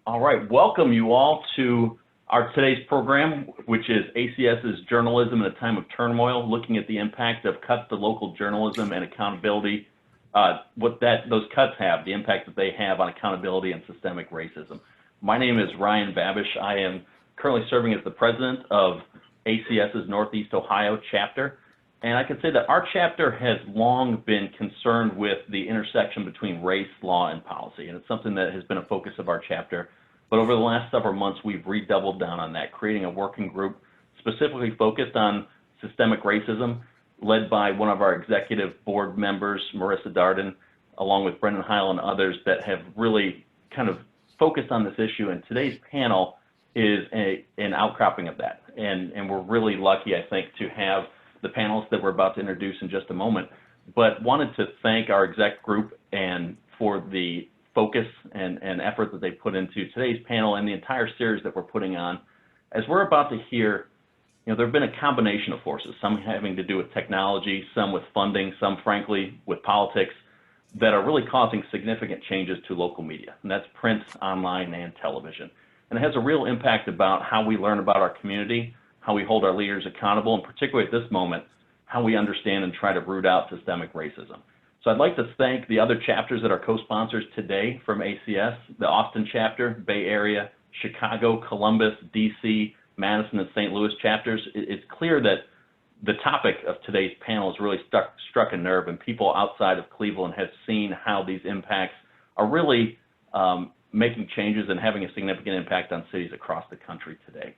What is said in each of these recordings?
All right, welcome you all to our today's program, which is ACS's Journalism in a Time of Turmoil, looking at the impact of cuts to local journalism and accountability, those cuts have, the impact that they have on accountability and systemic racism. My name is Ryan Babish. I am currently serving as the president of ACS's Northeast Ohio chapter. And I can say that our chapter has long been concerned with the intersection between race, law, and policy. And it's something that has been a focus of our chapter. But over the last several months, we've redoubled down on that, creating a working group specifically focused on systemic racism, led by one of our executive board members, Marissa Darden, along with Brendan Heil and others that have really kind of focused on this issue. And today's panel is an outcropping of that. And we're really lucky, I think, to have the panelists that we're about to introduce in just a moment, but wanted to thank our exec group and for the focus and effort that they put into today's panel and the entire series that we're putting on. As we're about to hear, there have been a combination of forces, some having to do with technology, some with funding, some frankly with politics, that are really causing significant changes to local media, and that's print, online, and television. And it has a real impact about how we learn about our community, how we hold our leaders accountable, and particularly at this moment, how we understand and try to root out systemic racism. So I'd like to thank the other chapters that are co-sponsors today from ACS, the Austin chapter, Bay Area, Chicago, Columbus, DC, Madison, and St. Louis chapters. It's clear that the topic of today's panel has really struck a nerve, and people outside of Cleveland have seen how these impacts are really making changes and having a significant impact on cities across the country today.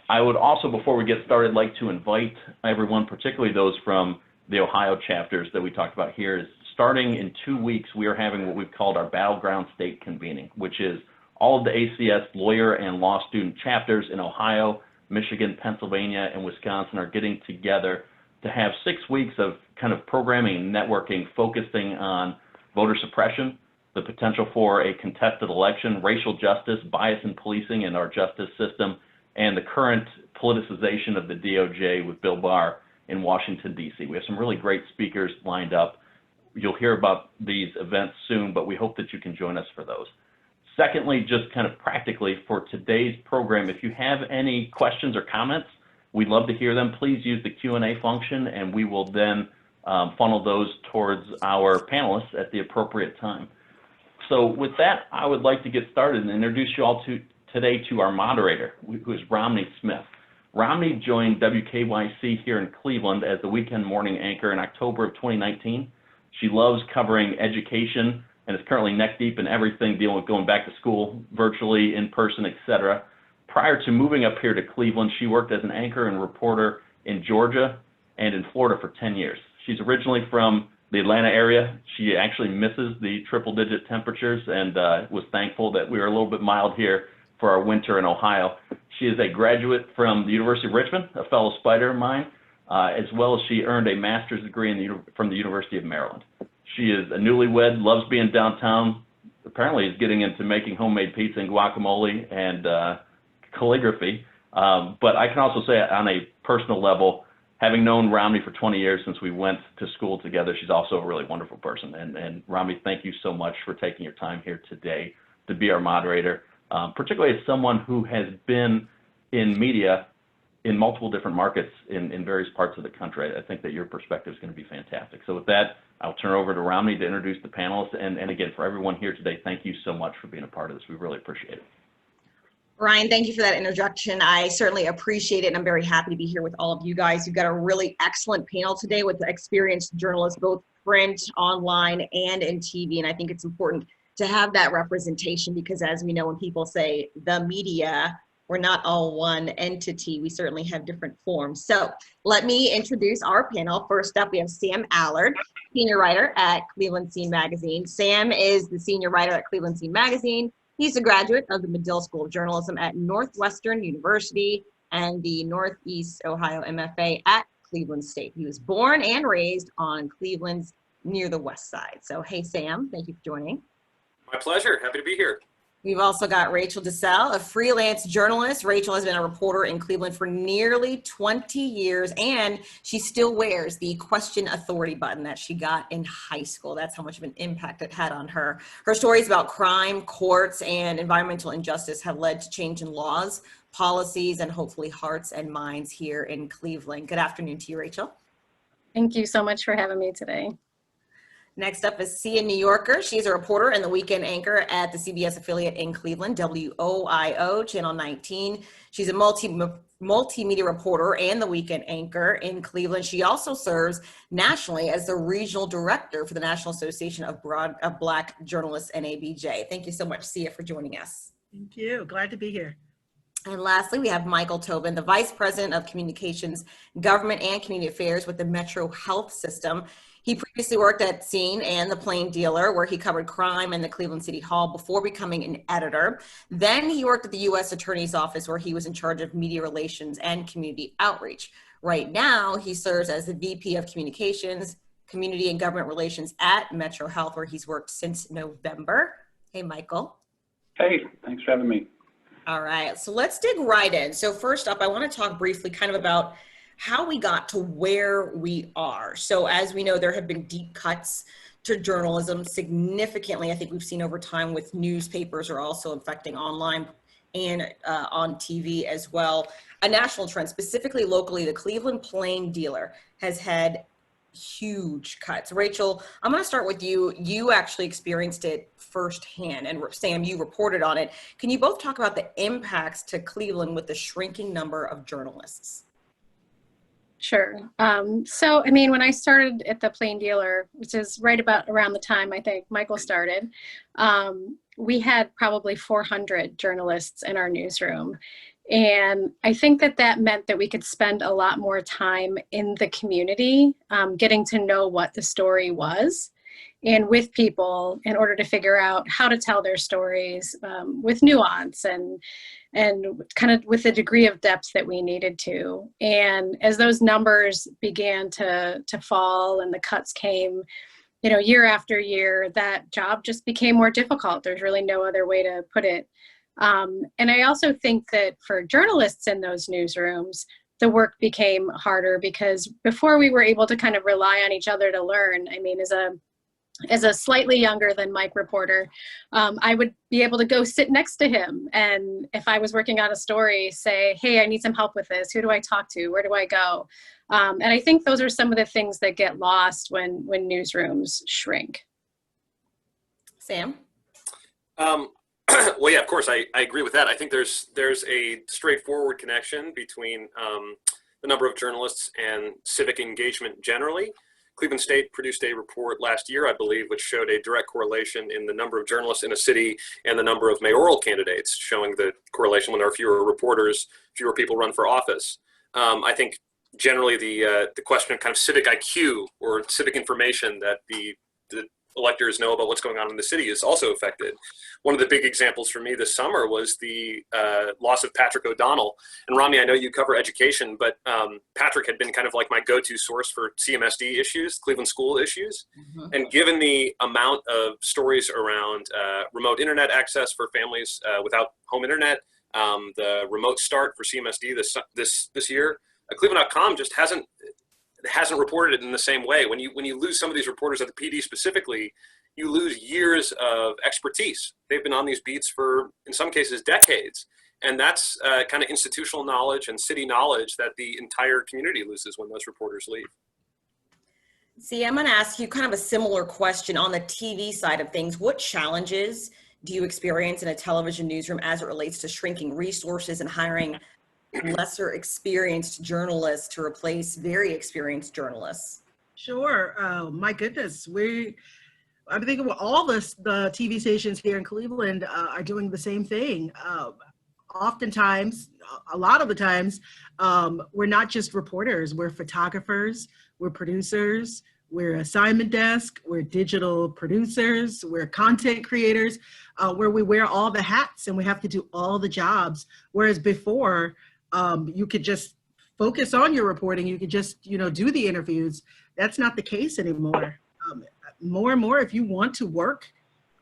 I would also, before we get started, like to invite everyone, particularly those from the Ohio chapters that we talked about here, is starting in 2 weeks, we are having what we've called our Battleground State Convening, which is all of the ACS lawyer and law student chapters in Ohio, Michigan, Pennsylvania, and Wisconsin are getting together to have 6 weeks of kind of programming and networking focusing on voter suppression, the potential for a contested election, racial justice, bias in policing and our justice system, and the current politicization of the DOJ with Bill Barr in Washington, D.C. We have some really great speakers lined up. You'll hear about these events soon, but we hope that you can join us for those. Secondly, just kind of practically for today's program, if you have any questions or comments, we'd love to hear them. Please use the Q&A function, and we will then funnel those towards our panelists at the appropriate time. So with that, I would like to get started and introduce you all today to our moderator, who is Romney Smith. Romney joined WKYC here in Cleveland as the weekend morning anchor in October of 2019. She loves covering education and is currently neck deep in everything dealing with going back to school, virtually, in person, etc. Prior to moving up here to Cleveland, she worked as an anchor and reporter in Georgia and in Florida for 10 years. She's originally from the Atlanta area. She actually misses the triple-digit temperatures and was thankful that we were a little bit mild here for our winter in Ohio. She is a graduate from the University of Richmond, a fellow Spider of mine, as well as she earned a master's degree from the University of Maryland. She is a newlywed, loves being downtown, apparently is getting into making homemade pizza and guacamole and calligraphy. But I can also say on a personal level, having known Romney for 20 years since we went to school together, she's also a really wonderful person. And Romney, thank you so much for taking your time here today to be our moderator. Particularly as someone who has been in media in multiple different markets in various parts of the country. I think that your perspective is going to be fantastic. So with that, I'll turn it over to Romney to introduce the panelists. And again, for everyone here today, thank you so much for being a part of this. We really appreciate it. Ryan, thank you for that introduction. I certainly appreciate it, and I'm very happy to be here with all of you guys. You've got a really excellent panel today with experienced journalists, both print, online, and in TV, and I think it's important to have that representation because, as we know, when people say the media, we're not all one entity. We certainly have different forms. So let me introduce our panel. First up, we have Sam Allard, senior writer at Cleveland Scene Magazine. Sam is the senior writer at Cleveland Scene Magazine. He's a graduate of the Medill School of Journalism at Northwestern University and the Northeast Ohio MFA at Cleveland State. He was born and raised on Cleveland's near the west side. So hey, Sam, thank you for joining. My pleasure. Happy to be here. We've also got Rachel DeSalle, a freelance journalist. Rachel has been a reporter in Cleveland for nearly 20 years, and she still wears the question authority button that she got in high school. That's how much of an impact it had on her. Her stories about crime, courts, and environmental injustice have led to change in laws, policies, and hopefully hearts and minds here in Cleveland. Good afternoon to you, Rachel. Thank you so much for having me today. Next up is Sia New Yorker. She's a reporter and the weekend anchor at the CBS affiliate in Cleveland, WOIO, Channel 19. She's a multimedia reporter and the weekend anchor in Cleveland. She also serves nationally as the regional director for the National Association of Black Journalists, NABJ. Thank you so much, Sia, for joining us. Thank you. Glad to be here. And lastly, we have Michael Tobin, the Vice President of Communications, Government and Community Affairs with the Metro Health System. He previously worked at Scene and The Plain Dealer, where he covered crime in the Cleveland City Hall before becoming an editor. Then he worked at the U.S. Attorney's Office, where he was in charge of media relations and community outreach. Right now, he serves as the VP of Communications, Community and Government Relations at Metro Health, where he's worked since November. Hey, Michael. Hey, thanks for having me. All right, so let's dig right in. So first up, I want to talk briefly kind of about how we got to where we are. So as we know, there have been deep cuts to journalism significantly. I think we've seen over time with newspapers are also affecting online and on TV as well. A national trend, specifically locally, the Cleveland Plain Dealer has had huge cuts. Rachel, I'm going to start with you. You actually experienced it firsthand, and Sam, you reported on it. Can you both talk about the impacts to Cleveland with the shrinking number of journalists? Sure. So, I mean, when I started at the Plain Dealer, which is right about around the time I think Michael started, we had probably 400 journalists in our newsroom. And I think that that meant that we could spend a lot more time in the community, getting to know what the story was and with people in order to figure out how to tell their stories with nuance and kind of with the degree of depth that we needed to. And as those numbers began to fall and the cuts came, you know, year after year, that job just became more difficult. There's really no other way to put it. And I also think that for journalists in those newsrooms, the work became harder because before we were able to kind of rely on each other to learn, I mean, as a slightly younger than Mike reporter, I would be able to go sit next to him. And if I was working on a story, say, hey, I need some help with this. Who do I talk to? Where do I go? And I think those are some of the things that get lost when newsrooms shrink. Sam? Well, yeah, of course, I agree with that. I think there's a straightforward connection between the number of journalists and civic engagement generally. Cleveland State produced a report last year, I believe, which showed a direct correlation in the number of journalists in a city and the number of mayoral candidates, showing the correlation when there are fewer reporters, fewer people run for office. I think generally the question of kind of civic IQ or civic information that the electors know about what's going on in the city is also affected. One of the big examples for me this summer was the loss of Patrick O'Donnell. And Rami, I know you cover education, but Patrick had been kind of like my go-to source for CMSD issues, Cleveland school issues. Mm-hmm. And given the amount of stories around remote internet access for families without home internet, the remote start for CMSD this year, Cleveland.com just hasn't reported it in the same way. When you lose some of these reporters at the PD specifically, you lose years of expertise. They've been on these beats for, in some cases, decades. And that's kind of institutional knowledge and city knowledge that the entire community loses when those reporters leave. See, I'm going to ask you kind of a similar question on the TV side of things. What challenges do you experience in a television newsroom as it relates to shrinking resources and hiring lesser experienced journalists to replace very experienced journalists? Sure. My goodness. I'm thinking all the TV stations here in Cleveland are doing the same thing. Oftentimes, a lot of the times, we're not just reporters. We're photographers, we're producers, we're assignment desk, we're digital producers, we're content creators, where we wear all the hats and we have to do all the jobs. Whereas before, you could just focus on your reporting. You could just, do the interviews. That's not the case anymore. More and more, if you want to work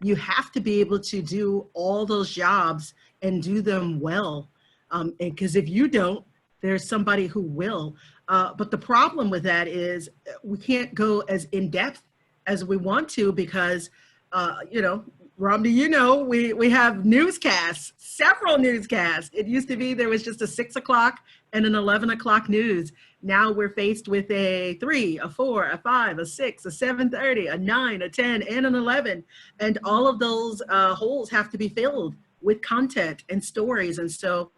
you have to be able to do all those jobs and do them well. Because if you don't, there's somebody who will. But the problem with that is we can't go as in depth as we want to because, Romney, we have newscasts, several newscasts. It used to be there was just a 6 o'clock and an 11 o'clock news. Now we're faced with a 3, a 4, a 5, a 6, a 7:30, a 9, a 10, and an 11. And all of those holes have to be filled with content and stories. And so,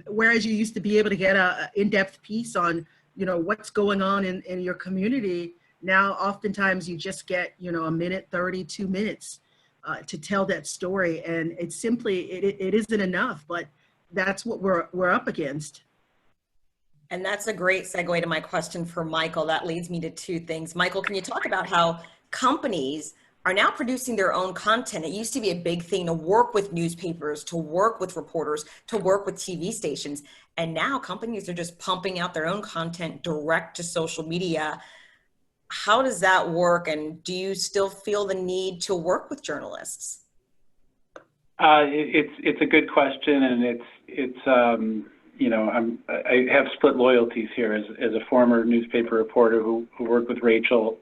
whereas you used to be able to get a in-depth piece on, what's going on in your community, now oftentimes you just get, a minute, 30, 2 minutes to tell that story. And it's simply, it isn't enough, but that's what we're up against. And that's a great segue to my question for Michael. That leads me to two things. Michael, can you talk about how companies are now producing their own content? It used to be a big thing to work with newspapers, to work with reporters, to work with TV stations. And now companies are just pumping out their own content direct to social media. How does that work? And do you still feel the need to work with journalists? It's a good question, and I have split loyalties here as a former newspaper reporter who worked with Rachel.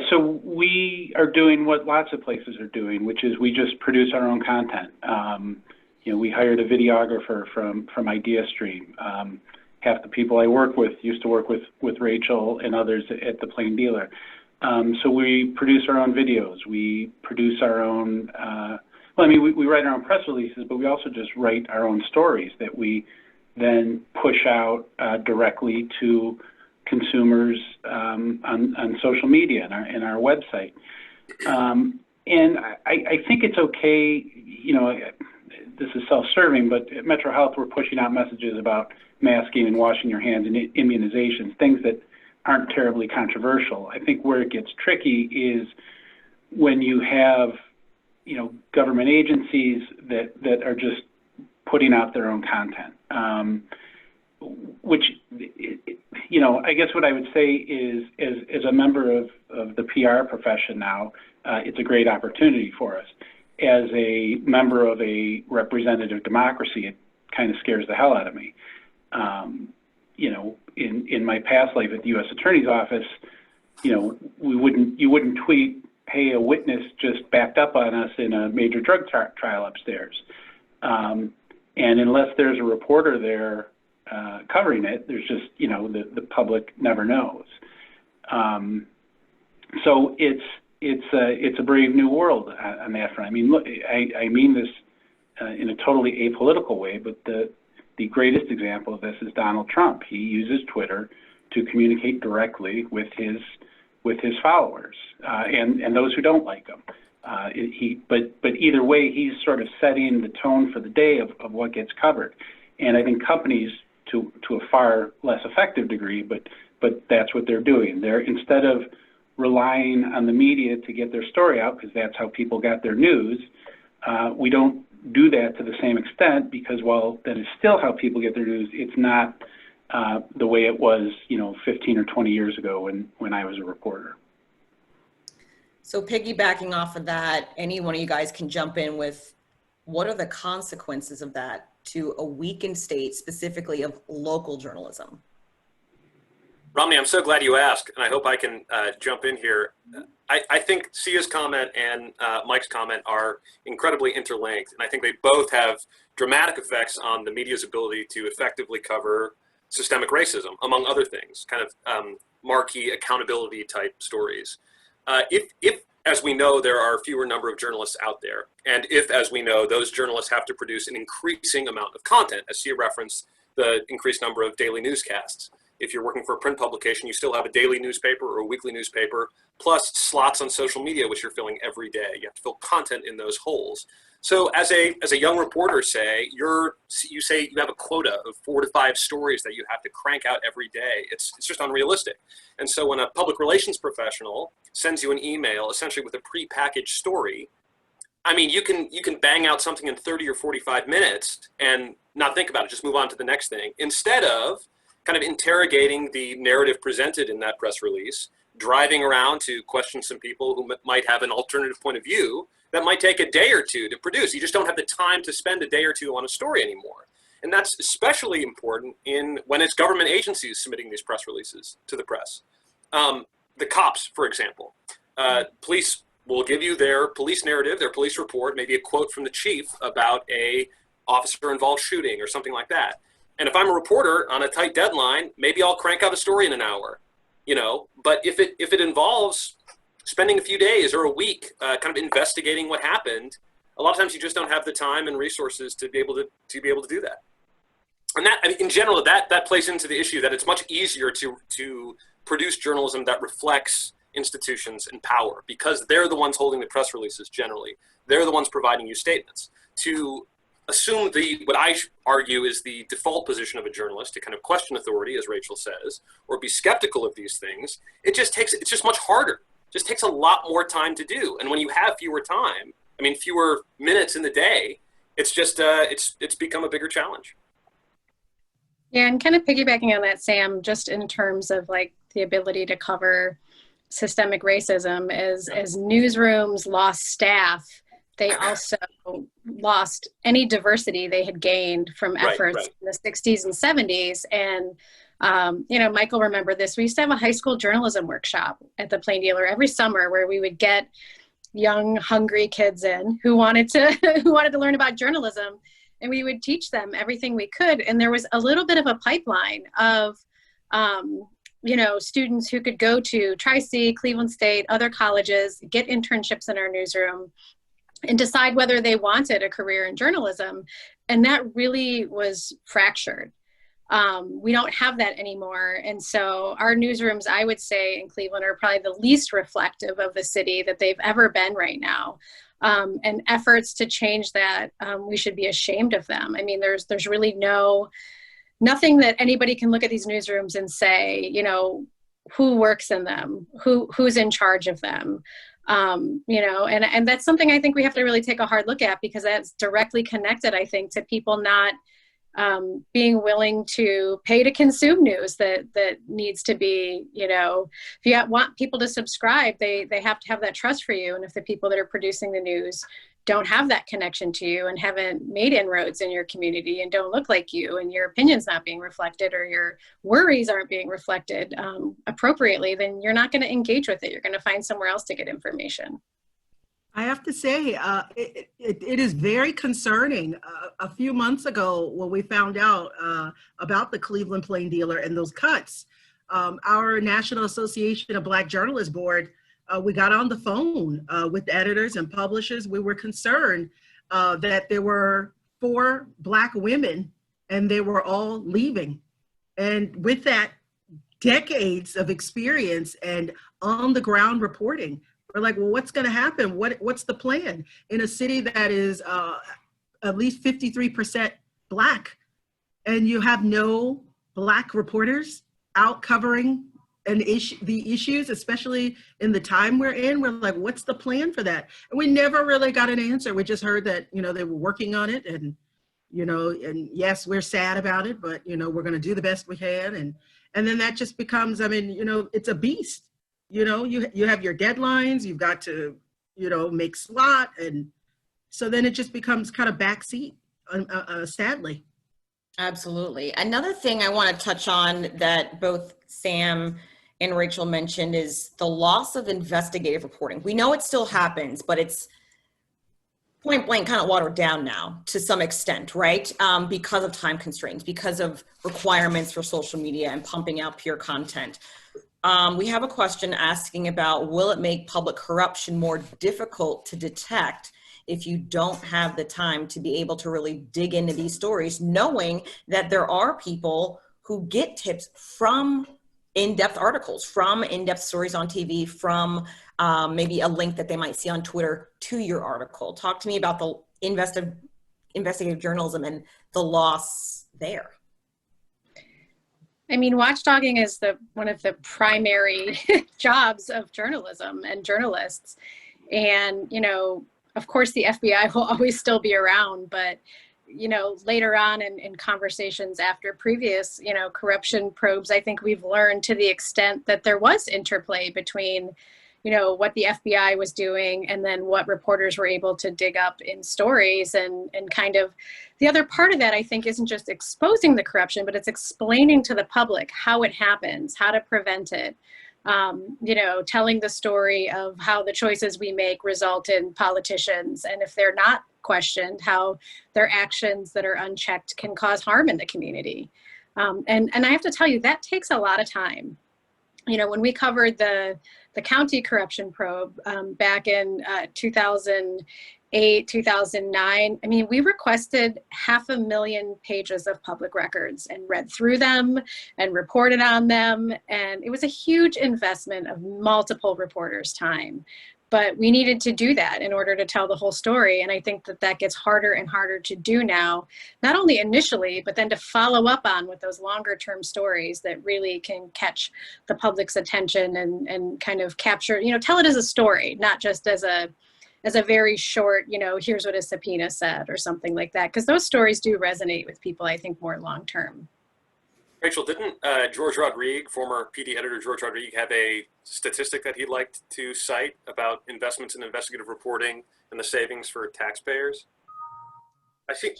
So we are doing what lots of places are doing, which is we just produce our own content. We hired a videographer from IdeaStream. Half the people I work with used to work with Rachel and others at the Plain Dealer. So we produce our own videos. We produce our own, we write our own press releases, but we also just write our own stories that we then push out directly to consumers on social media and our website. And I think it's okay, this is self-serving, but at Metro Health, we're pushing out messages about masking and washing your hands and immunizations, things that aren't terribly controversial. I think where it gets tricky is when you have, government agencies that are just putting out their own content, which, I guess what I would say is as a member of the PR profession now, it's a great opportunity for us. As a member of a representative democracy, it kind of scares the hell out of me. In my past life at the U.S. Attorney's Office, you wouldn't tweet, hey, a witness just backed up on us in a major drug trial upstairs. And unless there's a reporter there covering it, there's just, the public never knows. So it's a brave new world on that front. I mean, look, I mean this in a totally apolitical way, but the greatest example of this is Donald Trump. He uses Twitter to communicate directly with his followers and those who don't like him. But either way, he's sort of setting the tone for the day of what gets covered. And I think companies, to a far less effective degree, but that's what they're doing. They're, instead of relying on the media to get their story out, because that's how people got their news, we don't do that to the same extent, because while that is still how people get their news, it's not the way it was, 15 or 20 years ago when I was a reporter. So piggybacking off of that, any one of you guys can jump in with what are the consequences of that to a weakened state, specifically of local journalism? Romney, I'm so glad you asked, and I hope I can jump in here. I think Sia's comment and Mike's comment are incredibly interlinked, and I think they both have dramatic effects on the media's ability to effectively cover systemic racism, among other things, kind of marquee accountability type stories. If, as we know, there are a fewer number of journalists out there, and if, as we know, those journalists have to produce an increasing amount of content, as Sia referenced the increased number of daily newscasts. If you're working for a print publication, you still have a daily newspaper or a weekly newspaper, plus slots on social media, which you're filling every day. You have to fill content in those holes. So as a young reporter, say, you say you have a quota of 4 to 5 stories that you have to crank out every day. It's just unrealistic. And so when a public relations professional sends you an email, essentially with a prepackaged story, I mean, you can bang out something in 30 or 45 minutes and not think about it, just move on to the next thing, instead of kind of interrogating the narrative presented in that press release, driving around to question some people who might have an alternative point of view that might take a day or two to produce. You just don't have the time to spend a day or two on a story anymore. And that's especially important when it's government agencies submitting these press releases to the press. The cops, for example, police will give you their police narrative, their police report, maybe a quote from the chief about a officer-involved shooting or something like that. And if I'm a reporter on a tight deadline, maybe I'll crank out a story in an hour, But if it involves spending a few days or a week kind of investigating what happened, a lot of times you just don't have the time and resources to be able to do that. And that, in general, that plays into the issue that it's much easier to produce journalism that reflects institutions and power, because they're the ones holding the press releases generally. They're the ones providing you statements. To assume what I argue is the default position of a journalist, to kind of question authority, as Rachel says, or be skeptical of these things, it's just much harder. It just takes a lot more time to do. And when you have fewer minutes in the day, it's just, it's become a bigger challenge. Yeah, and kind of piggybacking on that, Sam, just in terms of like the ability to cover systemic racism, as newsrooms lost staff, they also lost any diversity they had gained from efforts in the 60s and 70s. And, Michael, remember this, we used to have a high school journalism workshop at the Plain Dealer every summer where we would get young, hungry kids in who wanted to learn about journalism. And we would teach them everything we could. And there was a little bit of a pipeline of, students who could go to Tri-C, Cleveland State, other colleges, get internships in our newsroom, and decide whether they wanted a career in journalism. And that really was fractured. We don't have that anymore. And so our newsrooms, I would say, in Cleveland are probably the least reflective of the city that they've ever been right now. And efforts to change that, we should be ashamed of them. I mean, there's really nothing that anybody can look at these newsrooms and say, who works in them, who's in charge of them, and that's something I think we have to really take a hard look at, because that's directly connected, I think, to people not being willing to pay to consume news that needs to be, if you want people to subscribe, they have to have that trust for you. And if the people that are producing the news don't have that connection to you and haven't made inroads in your community and don't look like you, and your opinions not being reflected or your worries aren't being reflected appropriately, then you're not going to engage with it. You're going to find somewhere else to get information. I have to say, it is very concerning. A few months ago, when we found out about the Cleveland Plain Dealer and those cuts, our National Association of Black Journalists Board, we got on the phone with editors and publishers. We were concerned that there were 4 Black women and they were all leaving. And with that, decades of experience and on the ground reporting, we're like, well, what's going to happen? What's the plan in a city that is at least 53% Black, and you have no Black reporters out covering the issues, especially in the time we're in? We're like, what's the plan for that? And we never really got an answer. We just heard that, they were working on it, and, and yes, we're sad about it, but, we're going to do the best we can. And then that just becomes, it's a beast. You have your deadlines, you've got to, make slot. And so then it just becomes kind of backseat, sadly. Absolutely. Another thing I want to touch on that both Sam and Rachel mentioned is the loss of investigative reporting. We know it still happens, but it's point blank kind of watered down now to some extent, right? Because of time constraints, because of requirements for social media and pumping out pure content. We have a question asking about, will it make public corruption more difficult to detect if you don't have the time to be able to really dig into these stories, knowing that there are people who get tips from in-depth articles, from in-depth stories on TV, from maybe a link that they might see on Twitter to your article? Talk to me about the investigative journalism and the loss there. I mean, watchdogging is one of the primary jobs of journalism and journalists. And, of course, the FBI will always still be around, but, you know, later on in conversations after previous, you know, corruption probes, I think we've learned to the extent that there was interplay between, you know, what the FBI was doing and then what reporters were able to dig up in stories. And kind of the other part of that, I think, isn't just exposing the corruption, but it's explaining to the public how it happens, how to prevent it. You know, telling the story of how the choices we make result in politicians, and if they're not questioned, how their actions that are unchecked can cause harm in the community. And I have to tell you, that takes a lot of time. You know, when we covered the county corruption probe back in 2008, 2009, I mean, we requested 500,000 pages of public records and read through them and reported on them. And it was a huge investment of multiple reporters' time. But we needed to do that in order to tell the whole story. And I think that that gets harder and harder to do now, not only initially, but then to follow up on with those longer term stories that really can catch the public's attention and kind of capture, you know, tell it as a story, not just as a very short, you know, here's what a subpoena said or something like that. Because those stories do resonate with people, I think, more long term. Rachel, didn't George Rodrigue, former PD editor George Rodrigue, have a statistic that he'd like to cite about investments in investigative reporting and the savings for taxpayers? I seem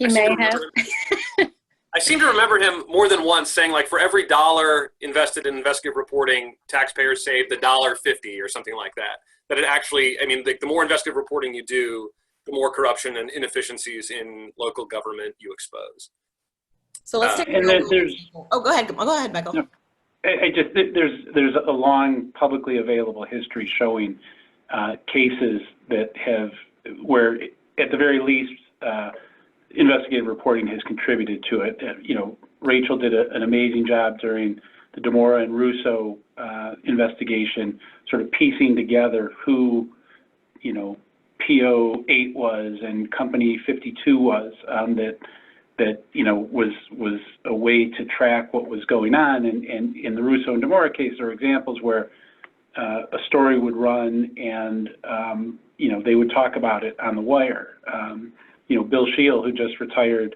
to remember him more than once saying, like, for every $1 invested in investigative reporting, taxpayers saved $1.50 or something like that. That it actually, I mean, the more investigative reporting you do, the more corruption and inefficiencies in local government you expose. So let's take and there's, oh, go ahead, Michael. No, there's a long publicly available history showing cases that have, where at the very least, investigative reporting has contributed to it. You know, Rachel did an amazing job during the DeMora and Russo investigation, sort of piecing together who, you know, PO 8 was and Company 52 was, that you know was a way to track what was going on. And in the Russo and DeMora case, there are examples where a story would run and you know, they would talk about it on the wire. You know, Bill Scheel, who just retired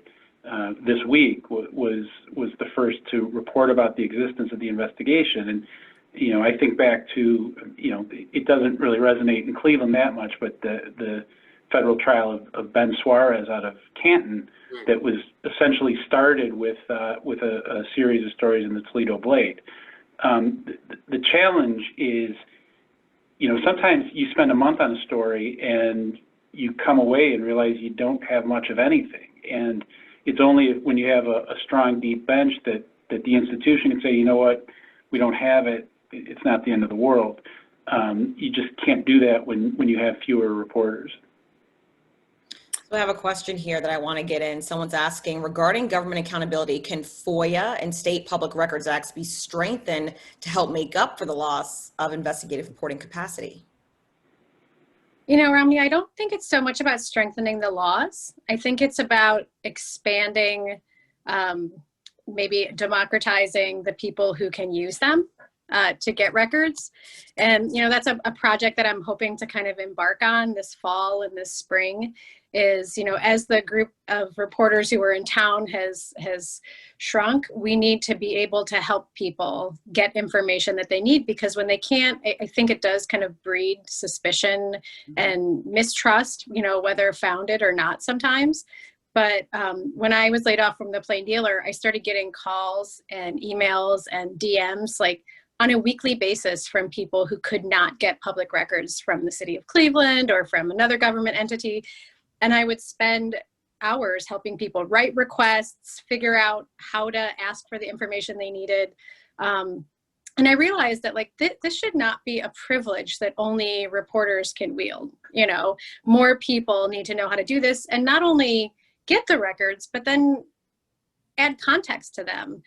this week, was the first to report about the existence of the investigation. And you know, I think back to, you know, it doesn't really resonate in Cleveland that much, but the federal trial of Ben Suarez out of Canton, that was essentially started with a series of stories in the Toledo Blade. The challenge is, you know, sometimes you spend a month on a story and you come away and realize you don't have much of anything. And it's only when you have a strong, deep bench that the institution can say, you know what, we don't have it, it's not the end of the world. You just can't do that when you have fewer reporters. So I have a question here that I want to get in. Someone's asking, regarding government accountability, can FOIA and state public records acts be strengthened to help make up for the loss of investigative reporting capacity? You know, Romney, I don't think it's so much about strengthening the laws. I think it's about expanding, maybe democratizing the people who can use them to get records. And, you know, that's a project that I'm hoping to kind of embark on this fall and this spring. Is, you know, as the group of reporters who are in town has shrunk, we need to be able to help people get information that they need, because when they can't, I think it does kind of breed suspicion and mistrust, you know, whether founded or not sometimes. But when I was laid off from the Plain Dealer, I started getting calls and emails and DMs like on a weekly basis from people who could not get public records from the city of Cleveland or from another government entity. And I would spend hours helping people write requests, figure out how to ask for the information they needed. And I realized that, like, this should not be a privilege that only reporters can wield. You know, more people need to know how to do this and not only get the records, but then add context to them.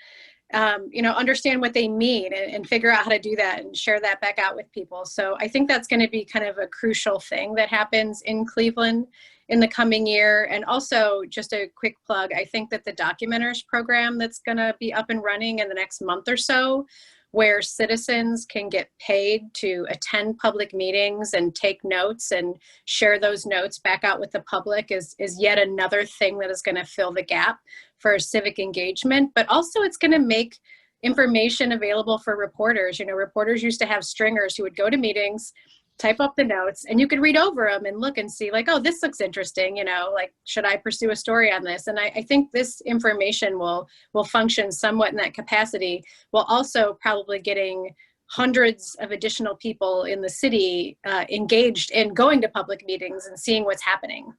You know, understand what they mean and figure out how to do that and share that back out with people. So I think that's going to be kind of a crucial thing that happens in Cleveland in the coming year. And also, just a quick plug, I think that the Documenters program that's going to be up and running in the next month or so where citizens can get paid to attend public meetings and take notes and share those notes back out with the public is yet another thing that is going to fill the gap for civic engagement. But also it's going to make information available for reporters. You know, reporters used to have stringers who would go to meetings, type up the notes, and you could read over them and look and see like, oh, this looks interesting, you know, like, should I pursue a story on this? And I think this information will function somewhat in that capacity, while also probably getting hundreds of additional people in the city engaged in going to public meetings and seeing what's happening.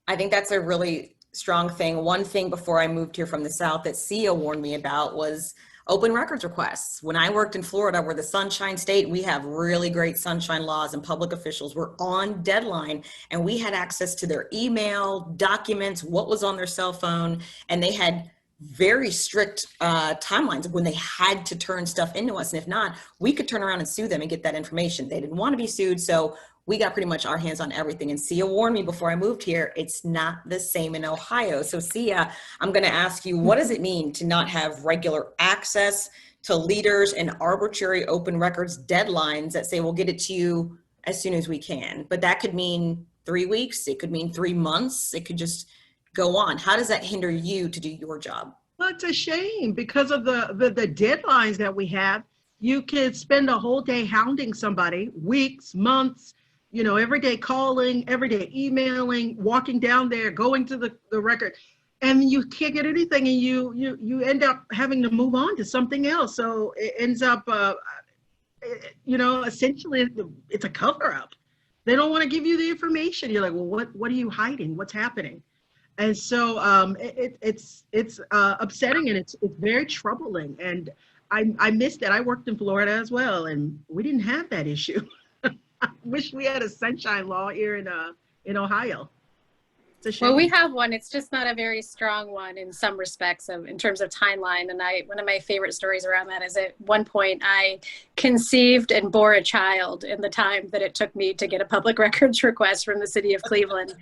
I think that's a really strong thing. One thing before I moved here from the South that Sia warned me about was open records requests. When I worked in Florida, we're the Sunshine State, we have really great sunshine laws, and public officials were on deadline, and we had access to their email, documents, what was on their cell phone, and they had very strict timelines of when they had to turn stuff into us. And if not, we could turn around and sue them and get that information. They didn't want to be sued, so we got pretty much our hands on everything. And Sia warned me before I moved here, it's not the same in Ohio. So Sia, I'm going to ask you, what does it mean to not have regular access to leaders and arbitrary open records deadlines that say we'll get it to you as soon as we can? But that could mean 3 weeks, it could mean 3 months, it could just go on. How does that hinder you to do your job? Well, it's a shame because of the deadlines that we have. You could spend a whole day hounding somebody, weeks, months, you know, every day calling, every day emailing, walking down there, going to the record, and you can't get anything, and you end up having to move on to something else. So it ends up, you know, essentially it's a cover up. They don't want to give you the information. You're like, well, what are you hiding? What's happening? And so it's upsetting, and it's very troubling. And I missed that. I worked in Florida as well, and we didn't have that issue. I wish we had a sunshine law here in Ohio. It's a shame. Well, we have one. It's just not a very strong one in some respects in terms of timeline. And one of my favorite stories around that is at one point I conceived and bore a child in the time that it took me to get a public records request from the city of Cleveland.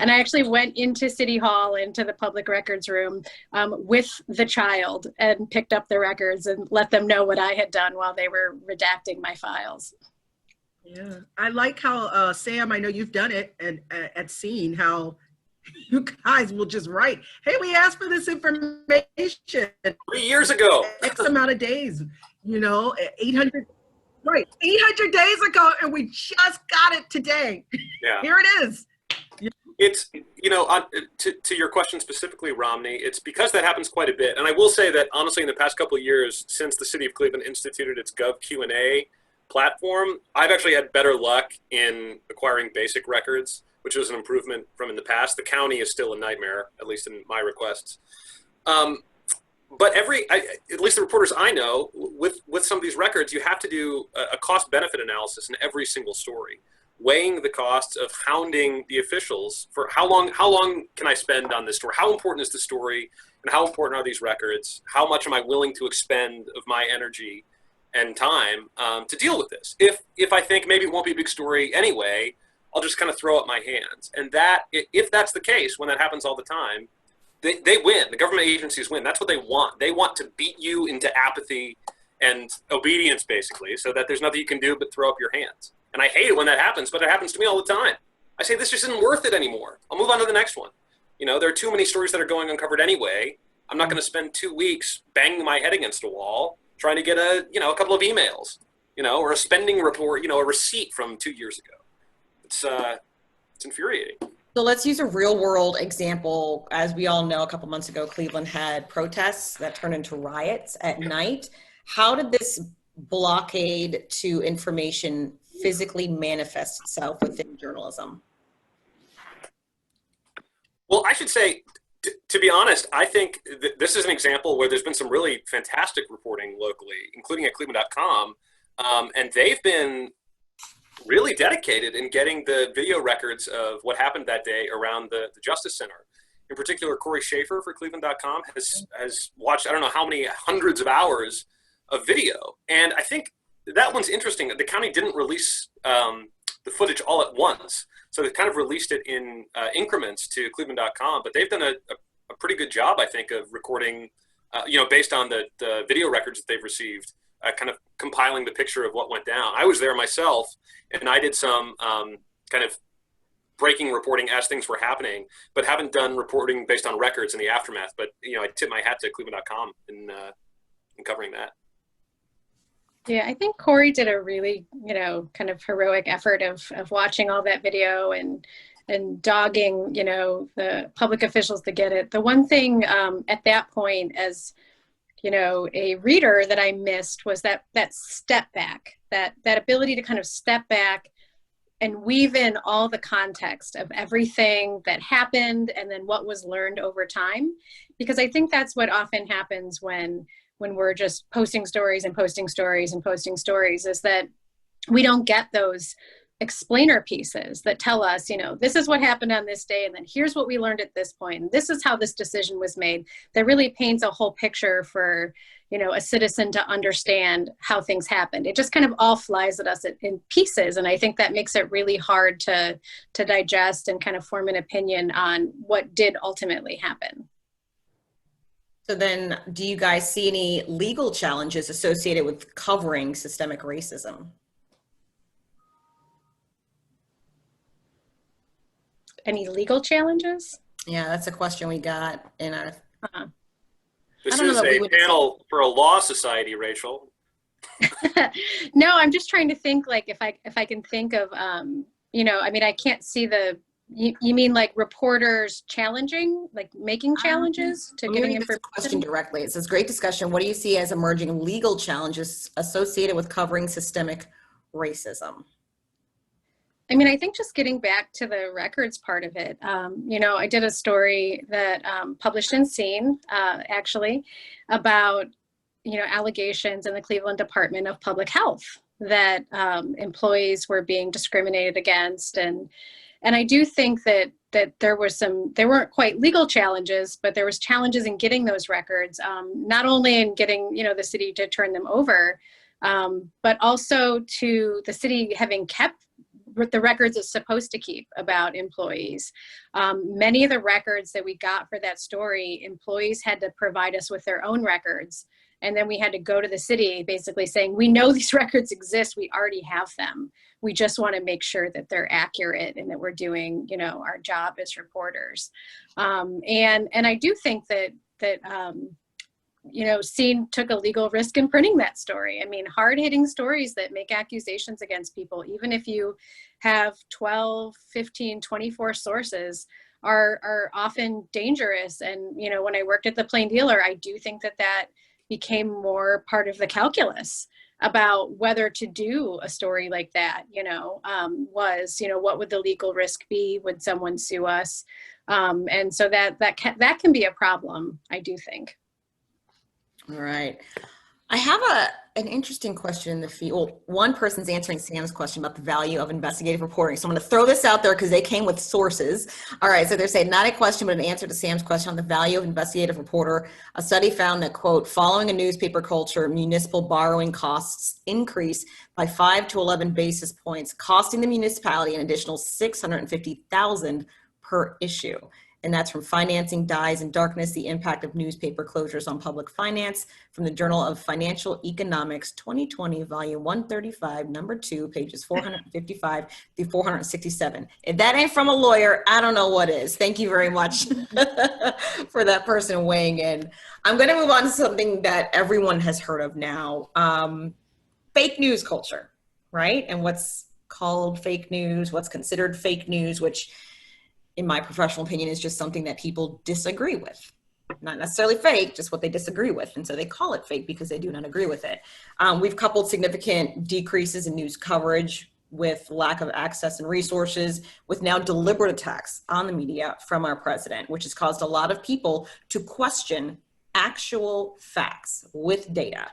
And I actually went into City Hall, into the public records room with the child, and picked up the records and let them know what I had done while they were redacting my files. Yeah, I like how Sam, I know you've done it at Scene, how you guys will just write, hey, we asked for this information 3 years ago, X amount of days, you know, 800 days ago, and we just got it today. Yeah. Here it is. It's, you know, to your question specifically, Romney, it's because that happens quite a bit. And I will say that honestly, in the past couple of years, since the city of Cleveland instituted its Gov Q&A platform, I've actually had better luck in acquiring basic records, which was an improvement from in the past. The county is still a nightmare, at least in my requests. But at least the reporters I know, with some of these records, you have to do a cost-benefit analysis in every single story, weighing the costs of hounding the officials for how long can I spend on this story? How important is the story, and how important are these records? How much am I willing to expend of my energy and time to deal with this? If I think maybe it won't be a big story anyway, I'll just kind of throw up my hands. And that, if that's the case, when that happens all the time, they win. The government agencies win. That's what they want. They want to beat you into apathy and obedience, basically, so that there's nothing you can do but throw up your hands. And I hate it when that happens, but it happens to me all the time. I say, this just isn't worth it anymore. I'll move on to the next one. You know, there are too many stories that are going uncovered anyway. I'm not going to spend 2 weeks banging my head against a wall trying to get a couple of emails, you know, or a spending report, you know, a receipt from 2 years ago. It's infuriating. So let's use a real world example. As we all know, a couple months ago, Cleveland had protests that turned into riots at night. How did this blockade to information physically manifest itself within journalism? Well, I should say, to be honest, I think this is an example where there's been some really fantastic reporting locally, including at Cleveland.com, and they've been really dedicated in getting the video records of what happened that day around the Justice Center. In particular, Corey Schaefer for Cleveland.com has watched, I don't know how many hundreds of hours of video. And I think that one's interesting. The county didn't release the footage all at once. So they kind of released it in increments to Cleveland.com, but they've done a pretty good job, I think, of recording, you know, based on the video records that they've received, kind of compiling the picture of what went down. I was there myself, and I did some kind of breaking reporting as things were happening, but haven't done reporting based on records in the aftermath. But I tip my hat to Cleveland.com in covering that. Yeah, I think Corey did a really, kind of heroic effort of watching all that video and dogging, the public officials to get it. The one thing at that point, as a reader, that I missed was that step back, that ability to kind of step back and weave in all the context of everything that happened and then what was learned over time. Because I think that's what often happens when we're just posting stories and posting stories and posting stories, is that we don't get those explainer pieces that tell us, this is what happened on this day, and then here's what we learned at this point, and this is how this decision was made. That really paints a whole picture for, a citizen to understand how things happened. It just kind of all flies at us in pieces, and I think that makes it really hard to digest and kind of form an opinion on what did ultimately happen. So then, do you guys see any legal challenges associated with covering systemic racism? Any legal challenges? Yeah, that's a question we got in our. This is a panel for a law society, Rachel. No, I'm just trying to think, like, if I can think of, I can't see the. You mean like reporters challenging, like making challenges to getting information? Question directly. It says, great discussion. What do you see as emerging legal challenges associated with covering systemic racism? I think just getting back to the records part of it, I did a story that published in Scene, actually, about, allegations in the Cleveland Department of Public Health that employees were being discriminated against. And I do think that there weren't quite legal challenges, but there was challenges in getting those records, not only in getting, the city to turn them over, but also to the city having kept the records it's supposed to keep about employees. Many of the records that we got for that story, employees had to provide us with their own records. And then we had to go to the city basically saying, we know these records exist, we already have them. We just want to make sure that they're accurate and that we're doing, our job as reporters. And I do think that Scene took a legal risk in printing that story. Hard-hitting stories that make accusations against people, even if you have 12, 15, 24 sources, are often dangerous. And, when I worked at the Plain Dealer, I do think that became more part of the calculus about whether to do a story like that, what would the legal risk be? Would someone sue us? And so that can be a problem, I do think. All right. I have an interesting question in the feed. Well, one person's answering Sam's question about the value of investigative reporting. So I'm going to throw this out there because they came with sources. All right. So they're saying not a question, but an answer to Sam's question on the value of investigative reporter. A study found that, quote, following a newspaper culture, municipal borrowing costs increase by 5 to 11 basis points, costing the municipality an additional $650,000 per issue. And that's from Financing Dies in Darkness, the Impact of Newspaper Closures on Public Finance, from the Journal of Financial Economics, 2020, volume 135, number 2, pages 455 through 467. If that ain't from a lawyer, I don't know what is. Thank you very much for that person weighing in. I'm going to move on to something that everyone has heard of now, fake news culture, right? And what's called fake news, what's considered fake news, which in my professional opinion, is just something that people disagree with. Not necessarily fake, just what they disagree with. And so they call it fake because they do not agree with it. We've coupled significant decreases in news coverage with lack of access and resources, with now deliberate attacks on the media from our president, which has caused a lot of people to question actual facts with data.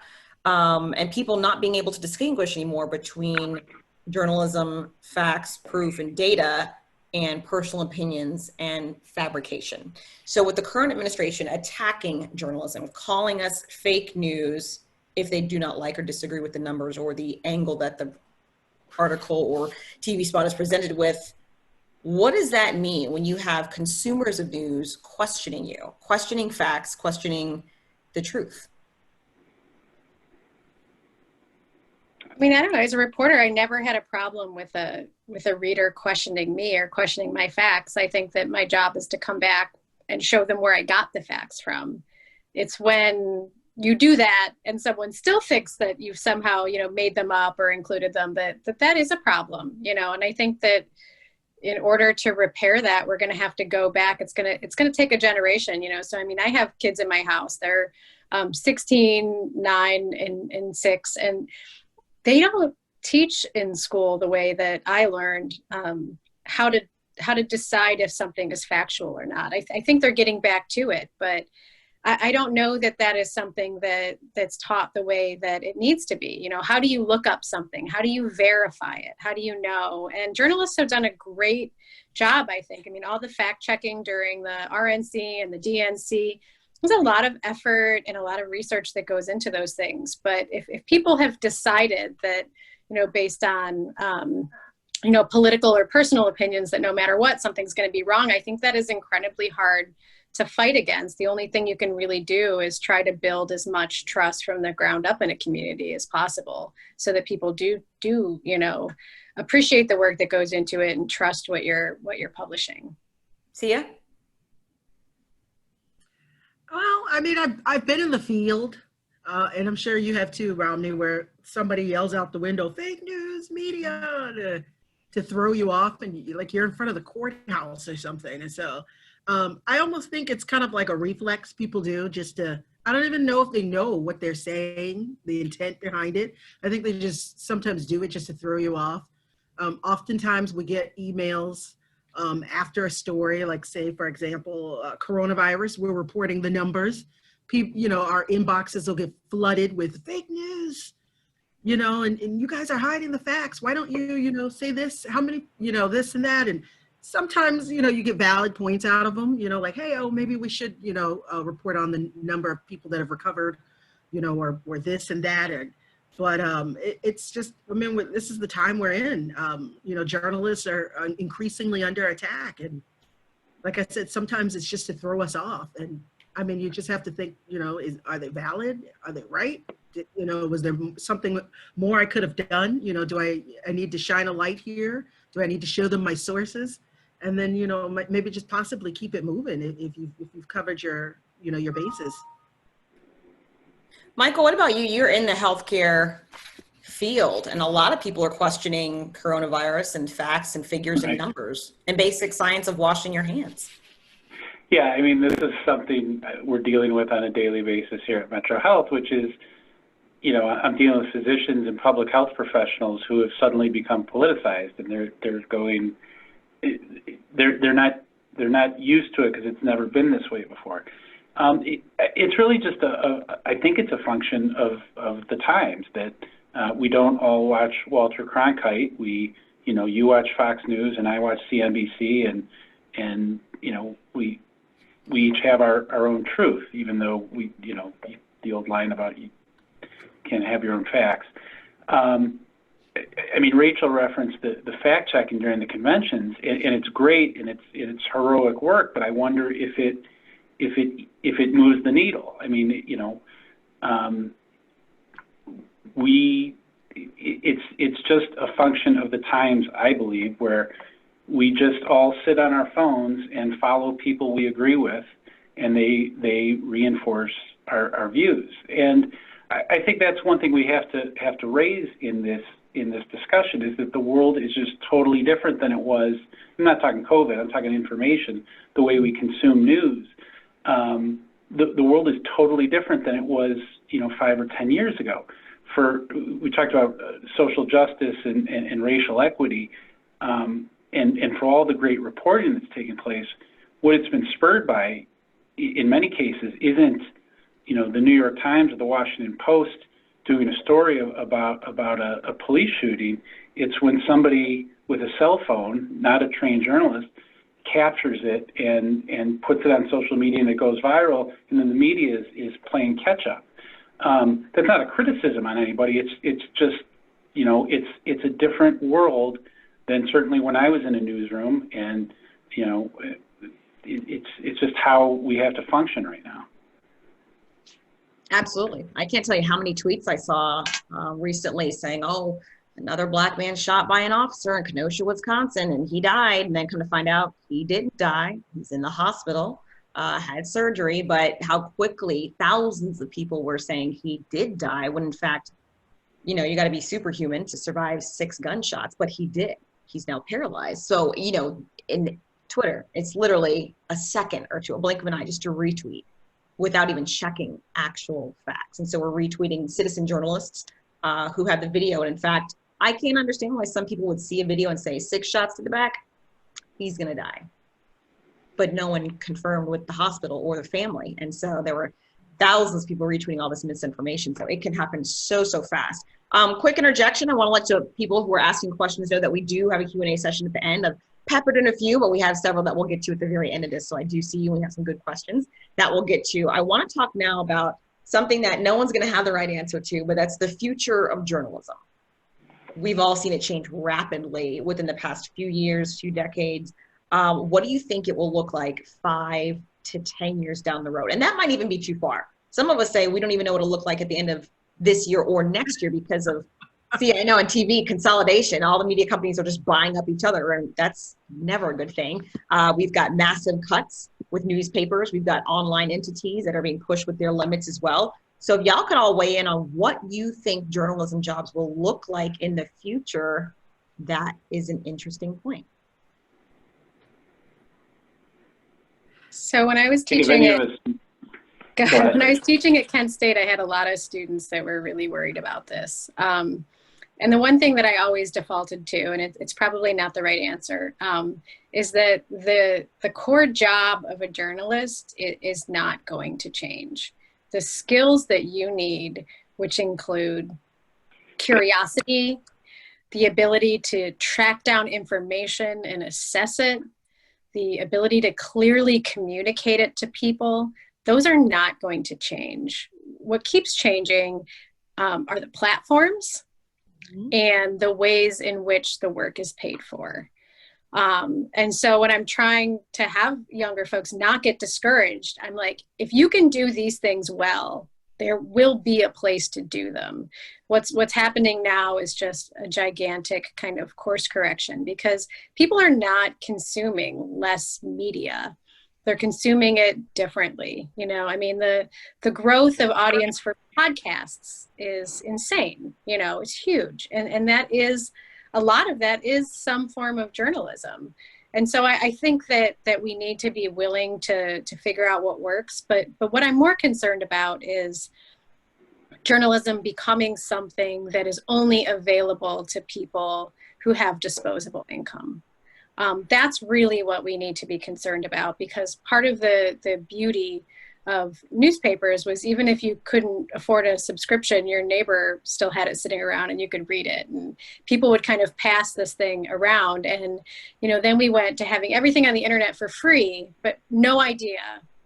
And people not being able to distinguish anymore between journalism, facts, proof, and data, and personal opinions and fabrication. So with the current administration attacking journalism, calling us fake news if they do not like or disagree with the numbers or the angle that the article or TV spot is presented with, what does that mean when you have consumers of news questioning you, questioning facts, questioning the truth? I mean, I don't know. As a reporter, I never had a problem with a reader questioning me or questioning my facts. I think that my job is to come back and show them where I got the facts from. It's when you do that and someone still thinks that you've somehow, made them up or included them, that is a problem, and I think that in order to repair that, we're going to have to go back. It's going to take a generation, So, I mean, I have kids in my house. They're 16, 9, and 6, and they don't teach in school the way that I learned how to decide if something is factual or not. I think they're getting back to it, but I don't know that is something that's taught the way that it needs to be. How do you look up something? How do you verify it? How do you know? And journalists have done a great job, I think. I mean, all the fact checking during the RNC and the DNC, there's a lot of effort and a lot of research that goes into those things. But if people have decided that, based on, political or personal opinions, that no matter what, something's going to be wrong, I think that is incredibly hard to fight against. The only thing you can really do is try to build as much trust from the ground up in a community as possible, so that people do appreciate the work that goes into it and trust what you're publishing. Sia? Well, I mean, I've been in the field, and I'm sure you have too, Romney, where somebody yells out the window, "Fake news media," to throw you off, and you're in front of the courthouse or something. And so I almost think it's kind of like a reflex people do I don't even know if they know what they're saying, the intent behind it. I think they just sometimes do it just to throw you off. Oftentimes we get emails after a story, like say, for example, coronavirus, we're reporting the numbers. People, our inboxes will get flooded with fake news, and you guys are hiding the facts. Why don't you, say this, how many, this and that. And sometimes, you get valid points out of them, like, hey, maybe we should, report on the number of people that have recovered, or this and that. But it's just, this is the time we're in. Journalists are increasingly under attack. And like I said, sometimes it's just to throw us off. And I mean, you just have to think, are they valid? Are they right? Was there something more I could have done? Do I need to shine a light here? Do I need to show them my sources? And then, maybe just possibly keep it moving if you've covered your bases. Michael, what about you? You're in the healthcare field, and a lot of people are questioning coronavirus and facts and figures and numbers and basic science of washing your hands. Yeah, I mean, this is something we're dealing with on a daily basis here at Metro Health, which is, I'm dealing with physicians and public health professionals who have suddenly become politicized, and they're going, they're not used to it because it's never been this way before. It's really just I think it's a function of the times that we don't all watch Walter Cronkite. You watch Fox News and I watch CNBC, and we each have our own truth, even though the old line about you can't have your own facts. I mean, Rachel referenced the fact checking during the conventions, and it's great and it's heroic work, but I wonder if it moves the needle. I mean, it's just a function of the times, I believe, where we just all sit on our phones and follow people we agree with, and they reinforce our views. And I think that's one thing we have to raise in this discussion, is that the world is just totally different than it was. I'm not talking COVID, I'm talking information, the way we consume news. The world is totally different than it was, 5 or 10 years ago. We talked about social justice and racial equity, and for all the great reporting that's taken place, what it's been spurred by, in many cases, isn't, the New York Times or the Washington Post doing a story about a police shooting. It's when somebody with a cell phone, not a trained journalist, captures it and puts it on social media, and it goes viral, and then the media is playing catch up. That's not a criticism on anybody. It's just, it's a different world than certainly when I was in a newsroom, and it's just how we have to function right now. Absolutely. I can't tell you how many tweets I saw recently saying, oh, another black man shot by an officer in Kenosha, Wisconsin, and he died. And then come to find out he didn't die. He's in the hospital, had surgery, but how quickly thousands of people were saying he did die when in fact, you know, you got to be superhuman to survive 6 gunshots, but he did. He's now paralyzed. So, you know, in Twitter, it's literally a second or two, a blink of an eye, just to retweet without even checking actual facts. And so we're retweeting citizen journalists who had the video. And in fact, I can't understand why some people would see a video and say 6 shots to the back, he's gonna die. But no one confirmed with the hospital or the family. And so there were thousands of people retweeting all this misinformation. So it can happen so fast. Quick interjection, I wanna let the people who are asking questions know that we do have a Q&A session at the end. I've peppered in a few, but we have several that we'll get to at the very end of this. So I do see you, we have some good questions that we'll get to. I wanna talk now about something that no one's gonna have the right answer to, but that's the future of journalism. We've all seen it change rapidly within the past few years, few decades. What do you think it will look like 5 to 10 years down the road? And that might even be too far. Some of us say we don't even know what it'll look like at the end of this year or next year because of, see, I know on TV, consolidation, all the media companies are just buying up each other, and that's never a good thing. We've got massive cuts with newspapers. We've got online entities that are being pushed with their limits as well. So if y'all could all weigh in on what you think journalism jobs will look like in the future, that is an interesting point. So when I was teaching when I was teaching at Kent State, I had a lot of students that were really worried about this. And the one thing that I always defaulted to, and it's probably not the right answer, is that the core job of a journalist is not going to change. The skills that you need, which include curiosity, the ability to track down information and assess it, the ability to clearly communicate it to people, those are not going to change. What keeps changing are the platforms and the ways in which the work is paid for. And so when I'm trying to have younger folks not get discouraged, I'm like, if you can do these things well, there will be a place to do them. What's happening now is just a gigantic kind of course correction because people are not consuming less media. They're consuming it differently. You know, I mean, the growth of audience for podcasts is insane. You know, it's huge. And that is, a lot of that is some form of journalism. And so I think that we need to be willing to figure out what works. But what I'm more concerned about is journalism becoming something that is only available to people who have disposable income. That's really what we need to be concerned about, because part of the beauty of newspapers was even if you couldn't afford a subscription, your neighbor still had it sitting around and you could read it. And people would kind of pass this thing around. And, you know, then we went to having everything on the internet for free, but no idea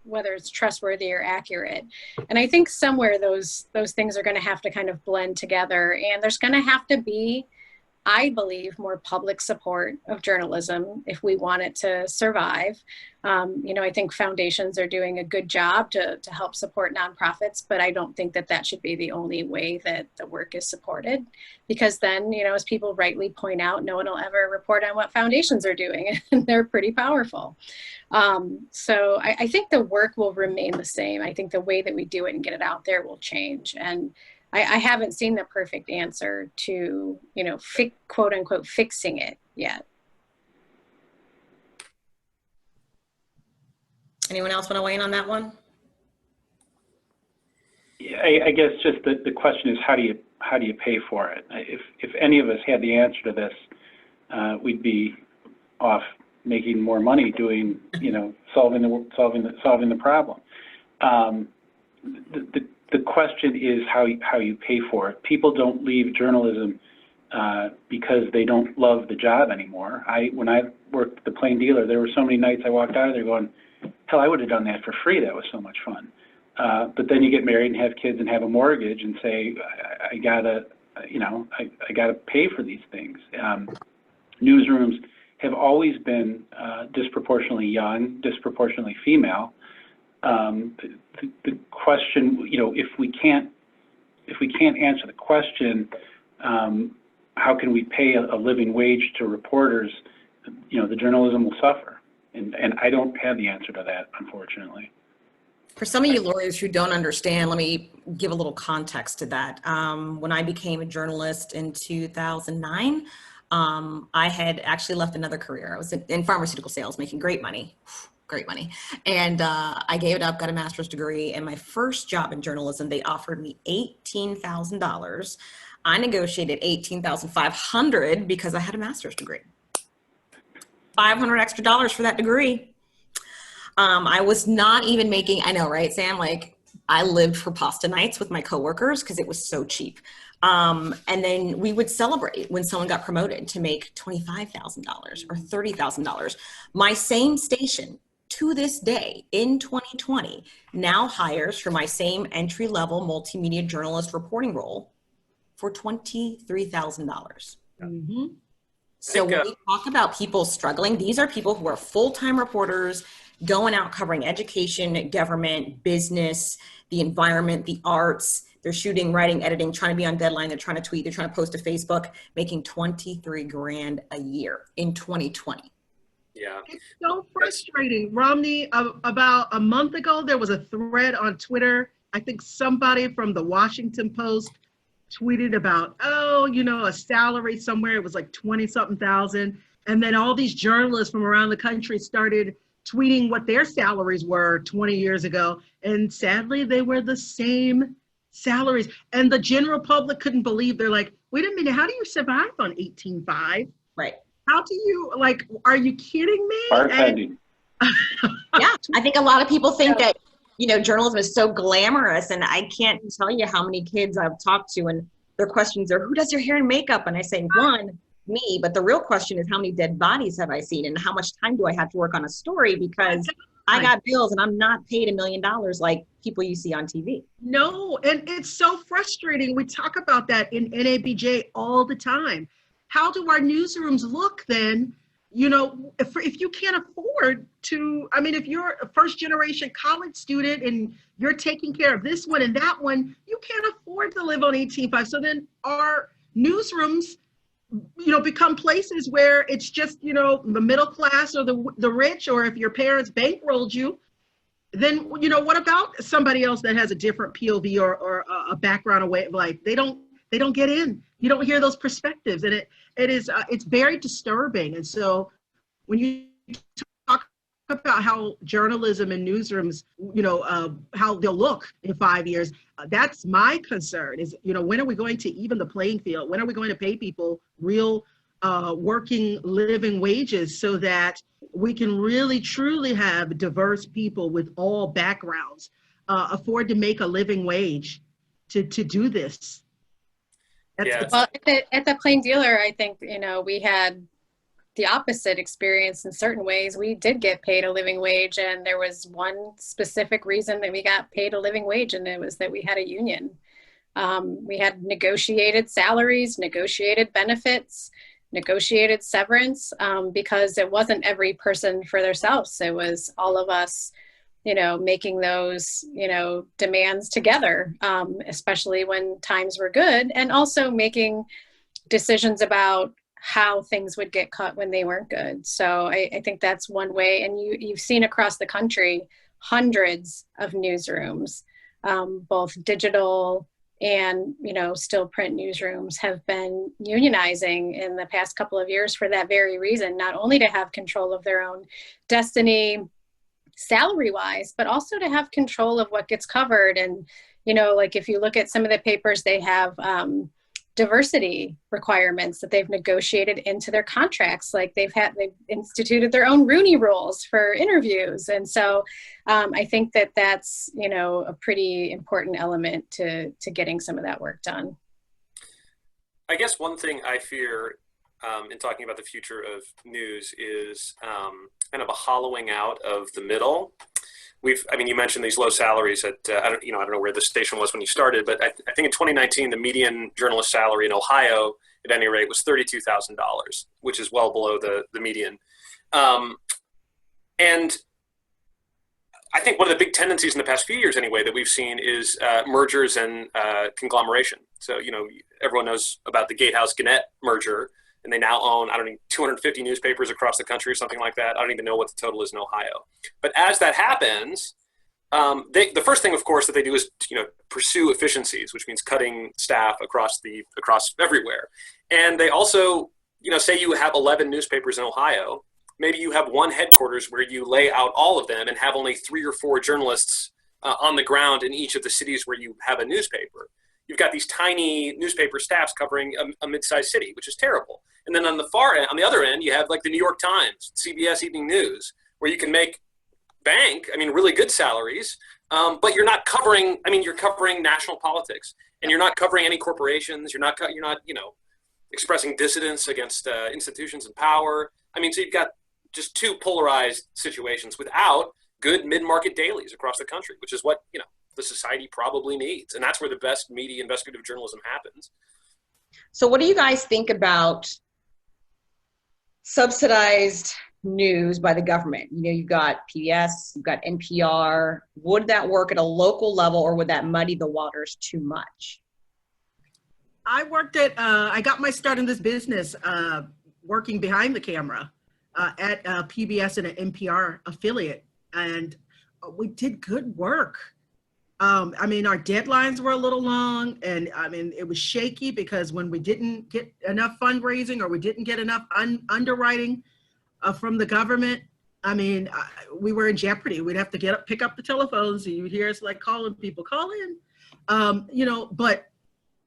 whether it's trustworthy or accurate. And I think somewhere those things are going to have to kind of blend together. And there's going to have to be, I believe, more public support of journalism if we want it to survive. You know, I think foundations are doing a good job to help support nonprofits, but I don't think that should be the only way that the work is supported, because then, you know, as people rightly point out, no one will ever report on what foundations are doing, and they're pretty powerful. So I think the work will remain the same. I think the way that we do it and get it out there will change. And I haven't seen the perfect answer to, you know, quote unquote, fixing it yet. Anyone else want to weigh in on that one? Yeah, I guess just the question is how do you pay for it? If any of us had the answer to this, we'd be off making more money doing, you know, solving the problem. The question is how you pay for it. People don't leave journalism because they don't love the job anymore. When I worked at the Plain Dealer, there were so many nights I walked out of there going, hell, I would have done that for free. That was so much fun. But then you get married and have kids and have a mortgage and say, I gotta pay for these things. Newsrooms have always been disproportionately young, disproportionately female. the question, if we can't answer the question, how can we pay a living wage to reporters? The journalism will suffer, and I don't have the answer to that, unfortunately. For some of you lawyers who don't understand, let me give a little context to that. When I became a journalist in 2009, I had actually left another career. I was in pharmaceutical sales, making great money. And I gave it up, got a master's degree, and my first job in journalism, they offered me $18,000. I negotiated $18,500 because I had a master's degree. $500 extra for that degree. I was not even making, I know, right, Sam? Like, I lived for pasta nights with my coworkers because it was so cheap. And then we would celebrate when someone got promoted to make $25,000 or $30,000. My same station, to this day in 2020, now hires for my same entry-level multimedia journalist reporting role for $23,000. Mm-hmm. So when we talk about people struggling, these are people who are full-time reporters going out covering education, government, business, the environment, the arts. They're shooting, writing, editing, trying to be on deadline. They're trying to tweet. They're trying to post to Facebook, making 23 grand a year in 2020. Yeah. It's so frustrating. Romney, about a month ago, there was a thread on Twitter. I think somebody from the Washington Post tweeted about, a salary somewhere. It was like 20-something thousand. And then all these journalists from around the country started tweeting what their salaries were 20 years ago. And sadly, they were the same salaries. And the general public couldn't believe. They're like, wait a minute, how do you survive on $18,500? Right. How do you, are you kidding me? Bartending. Yeah, I think a lot of people think that, journalism is so glamorous, and I can't tell you how many kids I've talked to and their questions are, who does your hair and makeup? And I say, one, me, but the real question is, how many dead bodies have I seen and how much time do I have to work on a story, because I got bills and I'm not paid $1 million like people you see on TV. No, and it's so frustrating. We talk about that in NABJ all the time. How do our newsrooms look then? If you can't afford to, if you're a first generation college student and you're taking care of this one and that one, you can't afford to live on $18,500. So then our newsrooms, become places where it's just, the middle class or the rich, or if your parents bankrolled you, then, what about somebody else that has a different POV or a background away of life? They don't get in. You don't hear those perspectives, and it's very disturbing. And so when you talk about how journalism and newsrooms, how they'll look in 5 years, that's my concern is, when are we going to even the playing field? When are we going to pay people real working, living wages so that we can really, truly have diverse people with all backgrounds afford to make a living wage to do this? Well, at the Plain Dealer, I think, we had the opposite experience in certain ways. We did get paid a living wage, and there was one specific reason that we got paid a living wage, and it was that we had a union. We had negotiated salaries, negotiated benefits, negotiated severance, because it wasn't every person for themselves. It was all of us, making those, demands together, especially when times were good, and also making decisions about how things would get cut when they weren't good. So I think that's one way. And you've seen across the country, hundreds of newsrooms, both digital and, still print newsrooms have been unionizing in the past couple of years for that very reason, not only to have control of their own destiny salary-wise, but also to have control of what gets covered. And, if you look at some of the papers, they have diversity requirements that they've negotiated into their contracts. Like they've instituted their own Rooney rules for interviews. And so I think that that's, a pretty important element to getting some of that work done. I guess one thing I fear in talking about the future of news is kind of a hollowing out of the middle. You mentioned these low salaries at, I don't know where the station was when you started, but I think in 2019, the median journalist salary in Ohio, at any rate, was $32,000, which is well below the median. And I think think one of the big tendencies in the past few years anyway that we've seen is mergers and conglomeration. So, everyone knows about the Gatehouse-Gannett merger, and they now own, 250 newspapers across the country or something like that. I don't even know what the total is in Ohio. But as that happens, the first thing, of course, that they do is pursue efficiencies, which means cutting staff across everywhere. And they also, say you have 11 newspapers in Ohio, maybe you have one headquarters where you lay out all of them and have only 3 or 4 journalists on the ground in each of the cities where you have a newspaper. You've got these tiny newspaper staffs covering a mid-sized city, which is terrible. And then on the other end, you have like the New York Times, CBS Evening News, where you can make really good salaries, but you're not covering, you're covering national politics, and you're not covering any corporations. You're not expressing dissidence against institutions in power. So you've got just 2 polarized situations without good mid-market dailies across the country, which is what, the society probably needs. And that's where the best media investigative journalism happens. So what do you guys think about subsidized news by the government? You've got PBS, you've got NPR. Would that work at a local level, or would that muddy the waters too much? I got my start in this business working behind the camera at PBS and an NPR affiliate, and we did good work. Our deadlines were a little long, and it was shaky because when we didn't get enough fundraising or we didn't get enough underwriting from the government, we were in jeopardy. We'd have to pick up the telephones, and you'd hear us like calling people, call in. But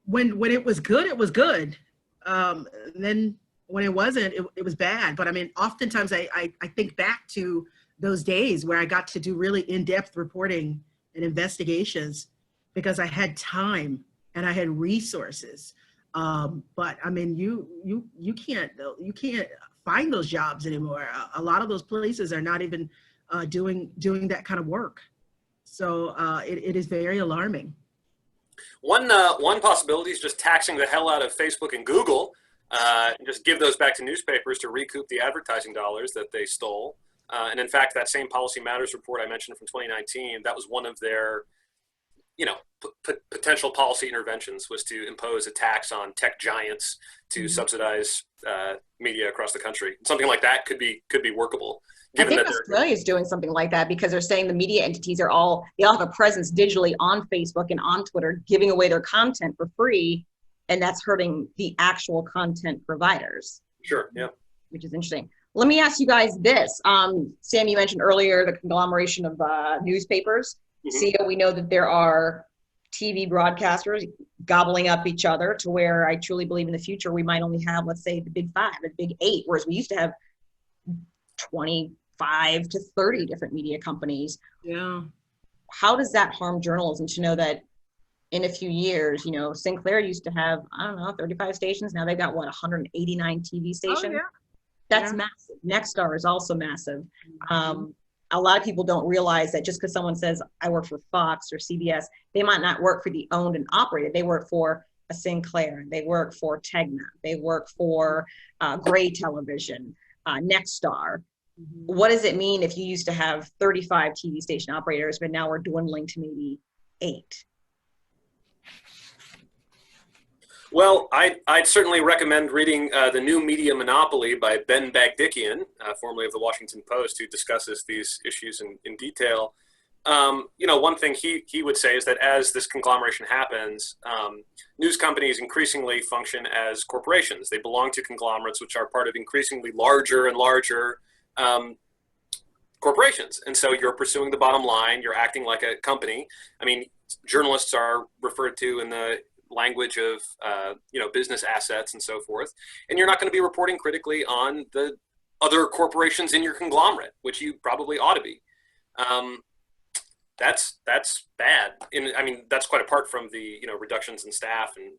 when it was good, it was good. Then when it wasn't, it was bad. But oftentimes I think back to those days where I got to do really in-depth reporting and investigations because I had time and I had resources. But you can't find those jobs anymore. A lot of those places are not even doing that kind of work. So it is very alarming. One possibility is just taxing the hell out of Facebook and Google, and just give those back to newspapers to recoup the advertising dollars that they stole. And in fact, that same Policy Matters report I mentioned from 2019, that was one of their, potential policy interventions, was to impose a tax on tech giants to subsidize media across the country. Something like that could be workable. I think Australia is doing something like that because they're saying the media entities they all have a presence digitally on Facebook and on Twitter, giving away their content for free, and that's hurting the actual content providers. Sure, yeah. Which is interesting. Let me ask you guys this. Sam, you mentioned earlier the conglomeration of newspapers. Mm-hmm. So we know that there are TV broadcasters gobbling up each other to where I truly believe in the future we might only have, let's say, the big 5, the big 8, whereas we used to have 25 to 30 different media companies. Yeah. How does that harm journalism to know that in a few years, Sinclair used to have, 35 stations. Now they've got 189 TV stations. Oh, yeah. That's massive. Nexstar is also massive. A lot of people don't realize that just because someone says, I work for Fox or CBS, they might not work for the owned and operated. They work for a Sinclair. They work for Tegna. They work for Gray Television, Nexstar. What does it mean if you used to have 35 TV station operators, but now we're dwindling to maybe 8? Well, I'd certainly recommend reading The New Media Monopoly by Ben Bagdikian, formerly of the Washington Post, who discusses these issues in detail. One thing he would say is that as this conglomeration happens, news companies increasingly function as corporations. They belong to conglomerates, which are part of increasingly larger and larger corporations. And so you're pursuing the bottom line. You're acting like a company. Journalists are referred to in the language of business assets and so forth, and you're not going to be reporting critically on the other corporations in your conglomerate, which you probably ought to be. That's bad. That's quite apart from the reductions in staff, and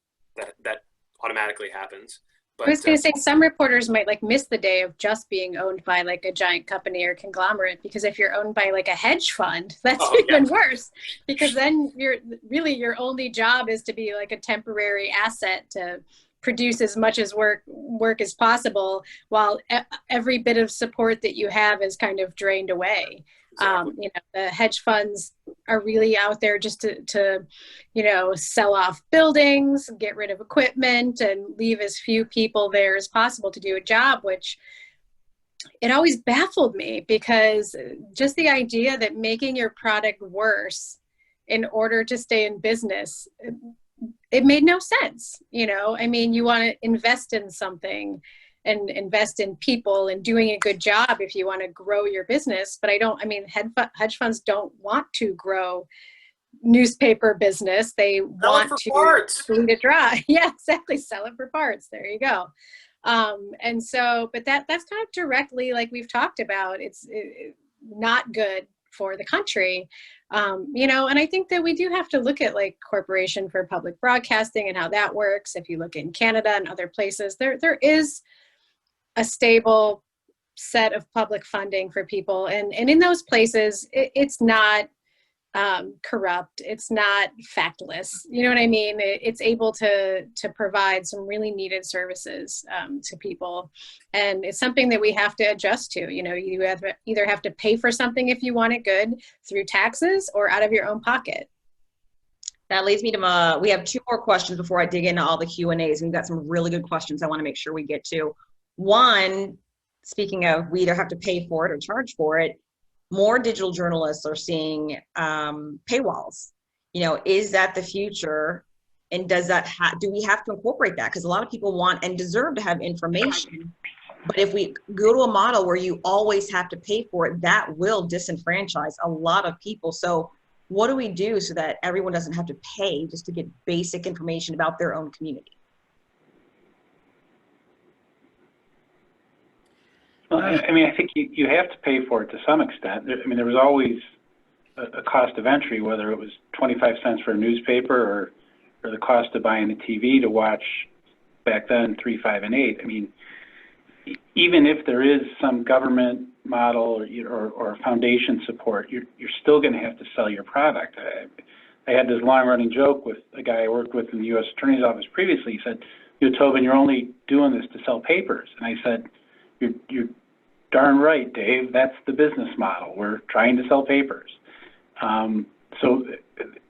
that automatically happens. But I was going to say some reporters might miss the day of just being owned by a giant company or conglomerate, because if you're owned by a hedge fund, that's even worse, because then your only job is to be a temporary asset to produce as much as work as possible, while every bit of support that you have is kind of drained away. Exactly. You know, the hedge funds are really out there just to, you know, sell off buildings, get rid of equipment, and leave as few people there as possible to do a job, which it always baffled me, because just the idea that making your product worse in order to stay in business, it made no sense. You know, I mean, you want to invest in something and invest in people and doing a good job if you want to grow your business. But hedge funds don't want to grow newspaper business. They want to bleed it dry. Yeah, exactly. Sell it for parts. There you go. And so, but that's kind of directly, like we've talked about, it's not good for the country. You know, and I think that we do have to look at like Corporation for Public Broadcasting and how that works. If you look in Canada and other places, there is a stable set of public funding for people. And in those places, it's not corrupt. It's not factless. You know what I mean? It's able to provide some really needed services to people. And it's something that we have to adjust to. You know, you either have to pay for something if you want it good through taxes or out of your own pocket. That leads me to we have two more questions before I dig into all the Q&As. We've got some really good questions I want to make sure we get to. One, speaking of, we either have to pay for it or charge for it. More digital journalists are seeing paywalls. You know, is that the future? And does that do we have to incorporate that? Because a lot of people want and deserve to have information. But if we go to a model where you always have to pay for it, that will disenfranchise a lot of people. So what do we do so that everyone doesn't have to pay just to get basic information about their own community? Well, I mean, I think you have to pay for it to some extent. I mean, there was always a cost of entry, whether it was 25 cents for a newspaper or the cost of buying a TV to watch back then 3, 5, and 8. I mean, even if there is some government model or foundation support, you're still going to have to sell your product. I had this long-running joke with a guy I worked with in the U.S. Attorney's Office previously. He said, "You know, Tobin, you're only doing this to sell papers." And I said, You're darn right, Dave. That's the business model. We're trying to sell papers. So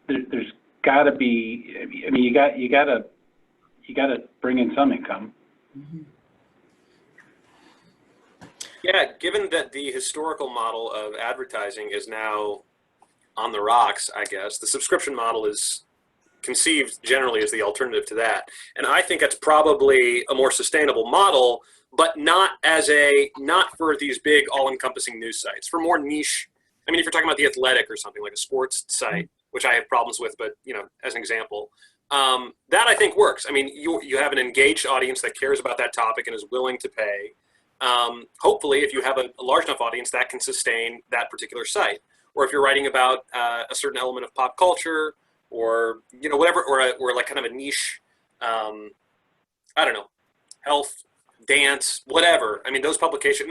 there's got to be. I mean, you got to bring in some income. Mm-hmm. Yeah, given that the historical model of advertising is now on the rocks, I guess the subscription model is conceived generally as the alternative to that, and I think that's probably a more sustainable model. But not for these big all-encompassing news sites. For more niche, I mean, if you're talking about The Athletic or something like a sports site, which I have problems with, but you know, as an example, that I think works. I mean, you have an engaged audience that cares about that topic and is willing to pay. Hopefully, if you have a large enough audience, that can sustain that particular site. Or if you're writing about a certain element of pop culture, or you know, whatever, or like kind of a niche, I don't know, health, dance, whatever. I mean, those publications,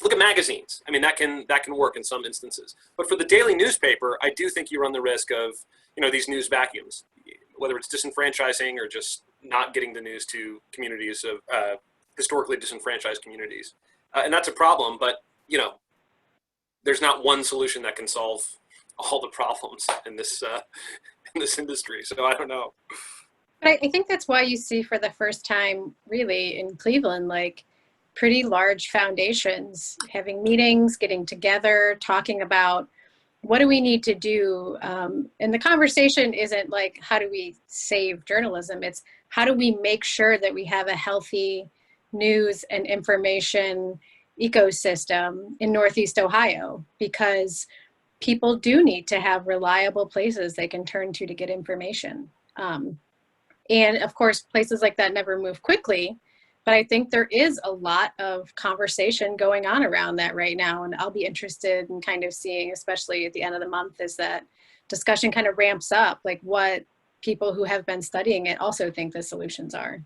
look at magazines. I mean, that can work in some instances. But for the daily newspaper, I do think you run the risk of, you know, these news vacuums, whether it's disenfranchising or just not getting the news to communities of historically disenfranchised communities. And that's a problem, but, you know, there's not one solution that can solve all the problems in this industry. So I don't know. But I think that's why you see for the first time, really, in Cleveland, like pretty large foundations having meetings, getting together, talking about what do we need to do. And the conversation isn't like, how do we save journalism? It's how do we make sure that we have a healthy news and information ecosystem in Northeast Ohio? Because people do need to have reliable places they can turn to get information. And of course, places like that never move quickly, but I think there is a lot of conversation going on around that right now. And I'll be interested in kind of seeing, especially at the end of the month, as that discussion kind of ramps up, like what people who have been studying it also think the solutions are.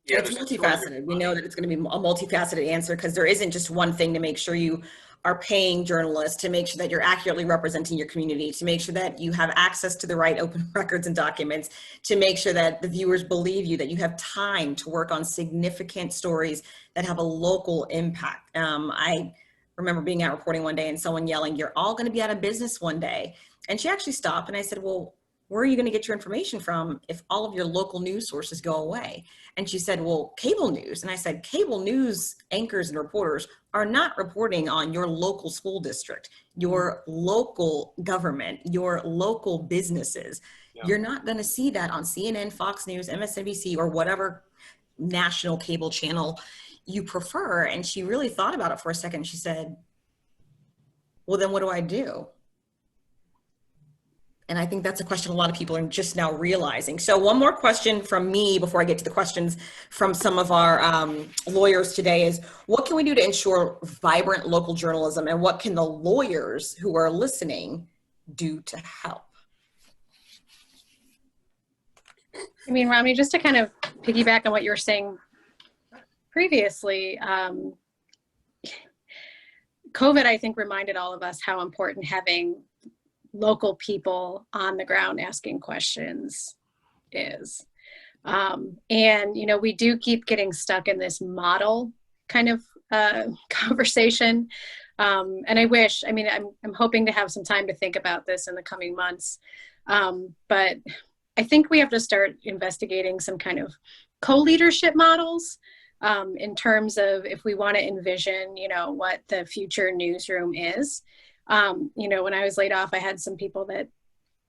Yeah, it's multifaceted. We know that it's going to be a multifaceted answer because there isn't just one thing to make sure you are paying journalists to make sure that you're accurately representing your community, to make sure that you have access to the right open records and documents, to make sure that the viewers believe you, that you have time to work on significant stories that have a local impact. I remember being out reporting one day and someone yelling, "You're all going to be out of business one day." And she actually stopped and I said, "Well, where are you going to get your information from if all of your local news sources go away?" And she said, "Well, cable news." And I said, "Cable news anchors and reporters are not reporting on your local school district, your local government, your local businesses. Yeah. You're not going to see that on CNN, Fox News, MSNBC, or whatever national cable channel you prefer." And she really thought about it for a second. She said, "Well, then what do I do?" And I think that's a question a lot of people are just now realizing. So one more question from me before I get to the questions from some of our lawyers today is, what can we do to ensure vibrant local journalism, and what can the lawyers who are listening do to help? I mean, Romney, just to kind of piggyback on what you were saying previously, COVID, I think, reminded all of us how important having local people on the ground asking questions is. And, you know, we do keep getting stuck in this model kind of conversation. And I wish, I mean, I'm hoping to have some time to think about this in the coming months. But I think we have to start investigating some kind of co-leadership models in terms of if we want to envision, you know, what the future newsroom is. You know, when I was laid off, I had some people that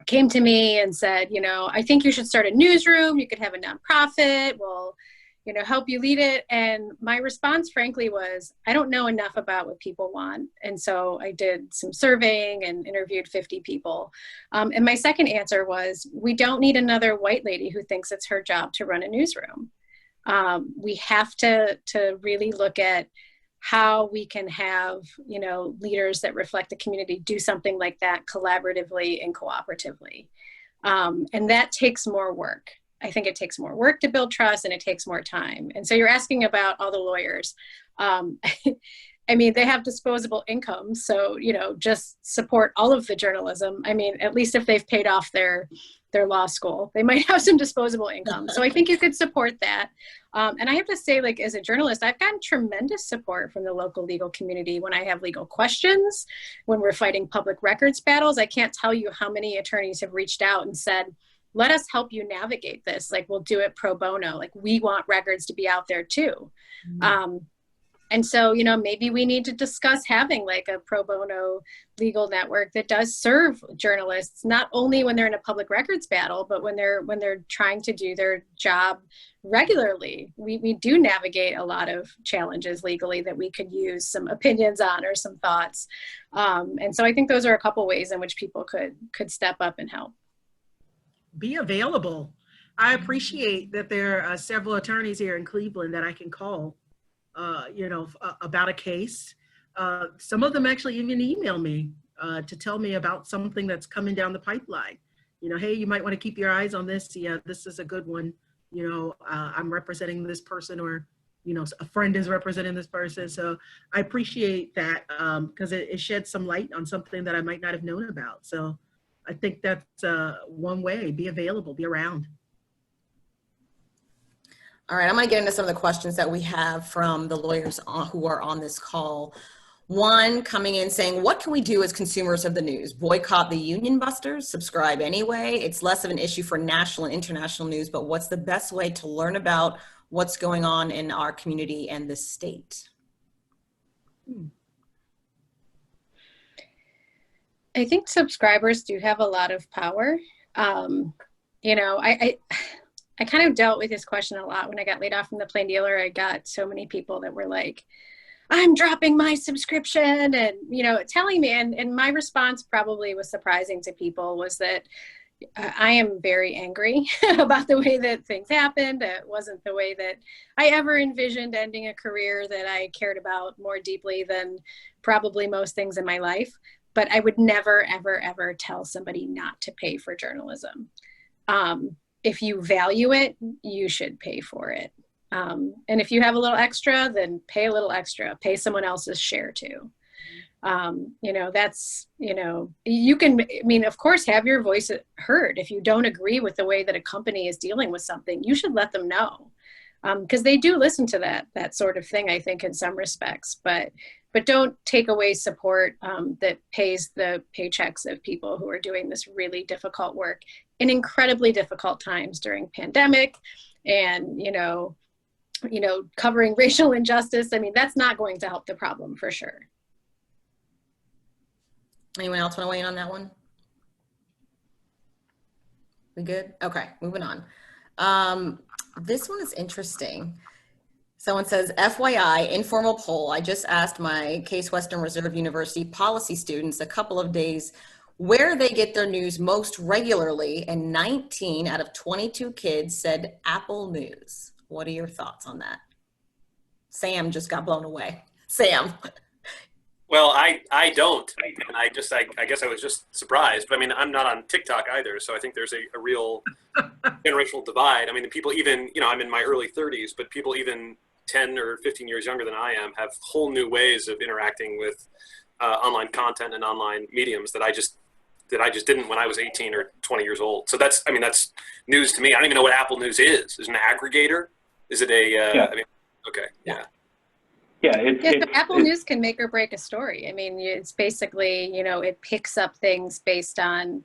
came to me and said, you know, "I think you should start a newsroom. You could have a nonprofit. We'll, you know, help you lead it." And my response, frankly, was, I don't know enough about what people want. And so I did some surveying and interviewed 50 people. And my second answer was, we don't need another white lady who thinks it's her job to run a newsroom. We have to really look at how we can have, you know, leaders that reflect the community do something like that collaboratively and cooperatively. And that takes more work. I think it takes more work to build trust, and it takes more time. And so you're asking about all the lawyers. I mean, they have disposable income. So, you know, just support all of the journalism. I mean, at least if they've paid off their law school, they might have some disposable income. So I think you could support that. And I have to say, like, as a journalist, I've gotten tremendous support from the local legal community when I have legal questions, when we're fighting public records battles. I can't tell you how many attorneys have reached out and said, "Let us help you navigate this. Like, we'll do it pro bono. Like, we want records to be out there too." Mm-hmm. And so, you know, maybe we need to discuss having like a pro bono legal network that does serve journalists, not only when they're in a public records battle, but when they're trying to do their job regularly. We do navigate a lot of challenges legally that we could use some opinions on or some thoughts. And so I think those are a couple ways in which people could step up and help. Be available. I appreciate that there are several attorneys here in Cleveland that I can call. You know, about a case. Some of them actually even email me to tell me about something that's coming down the pipeline. You know, "Hey, you might want to keep your eyes on this. Yeah, this is a good one. You know, I'm representing this person," or, you know, a friend is representing this person. So I appreciate that because it sheds some light on something that I might not have known about. So I think that's one way. Be available, be around. All right, I'm going to get into some of the questions that we have from the lawyers who are on this call. One coming in saying, "What can we do as consumers of the news? Boycott the union busters? Subscribe anyway? It's less of an issue for national and international news, but what's the best way to learn about what's going on in our community and the state?" I think subscribers do have a lot of power. You know, I kind of dealt with this question a lot when I got laid off from the Plain Dealer. I got so many people that were like, "I'm dropping my subscription," and, you know, telling me, and my response probably was surprising to people, was that I am very angry about the way that things happened. It wasn't the way that I ever envisioned ending a career that I cared about more deeply than probably most things in my life. But I would never, ever, ever tell somebody not to pay for journalism. If you value it, you should pay for it. And if you have a little extra, then pay a little extra. Pay someone else's share too. You know, that's, you know, you can, I mean, of course, have your voice heard. If you don't agree with the way that a company is dealing with something, you should let them know. Because they do listen to that sort of thing, I think, in some respects, but don't take away support that pays the paychecks of people who are doing this really difficult work in incredibly difficult times during pandemic and, you know, covering racial injustice. I mean, that's not going to help the problem for sure. Anyone else want to weigh in on that one? We good? Okay, moving on. This one is interesting. Someone says, FYI, informal poll. I just asked my Case Western Reserve University policy students a couple of days where they get their news most regularly, and 19 out of 22 kids said Apple News. What are your thoughts on that? Sam just got blown away. Sam. Well, I don't, and I guess I was just surprised. But I mean, I'm not on TikTok either, so I think there's a real generational divide. I mean, the people even, you know, I'm in my early 30s, but people even 10 or 15 years younger than I am have whole new ways of interacting with online content and online mediums that I just didn't when I was 18 or 20 years old. So that's, I mean, that's news to me. I don't even know what Apple News is. Is it an aggregator? Is it a? Yeah. I mean, okay, yeah. Yeah, So Apple News can make or break a story. I mean, it's basically, you know, it picks up things based on,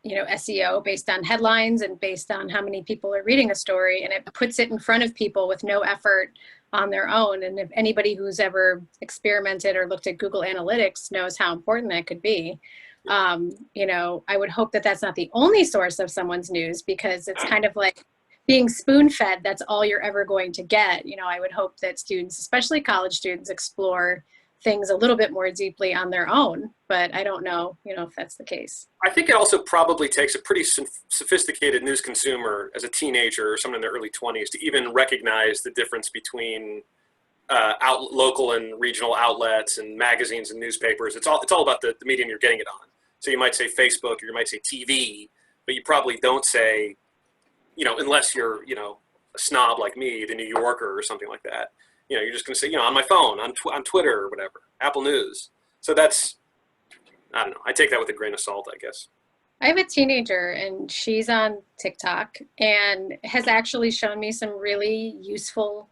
you know, SEO, based on headlines and based on how many people are reading a story, and it puts it in front of people with no effort on their own. And if anybody who's ever experimented or looked at Google Analytics knows how important that could be. You know, I would hope that that's not the only source of someone's news, because it's kind of like being spoon-fed, that's all you're ever going to get. You know, I would hope that students, especially college students, explore things a little bit more deeply on their own, but I don't know, you know, if that's the case. I think it also probably takes a pretty sophisticated news consumer as a teenager or someone in their early 20s to even recognize the difference between local and regional outlets and magazines and newspapers. It's all about the medium you're getting it on. So you might say Facebook, or you might say TV, but you probably don't say, you know, unless you're, you know, a snob like me, the New Yorker or something like that. You know, you're just going to say, you know, on my phone, on Twitter or whatever, Apple News. So that's, I don't know. I take that with a grain of salt, I guess. I have a teenager and she's on TikTok and has actually shown me some really useful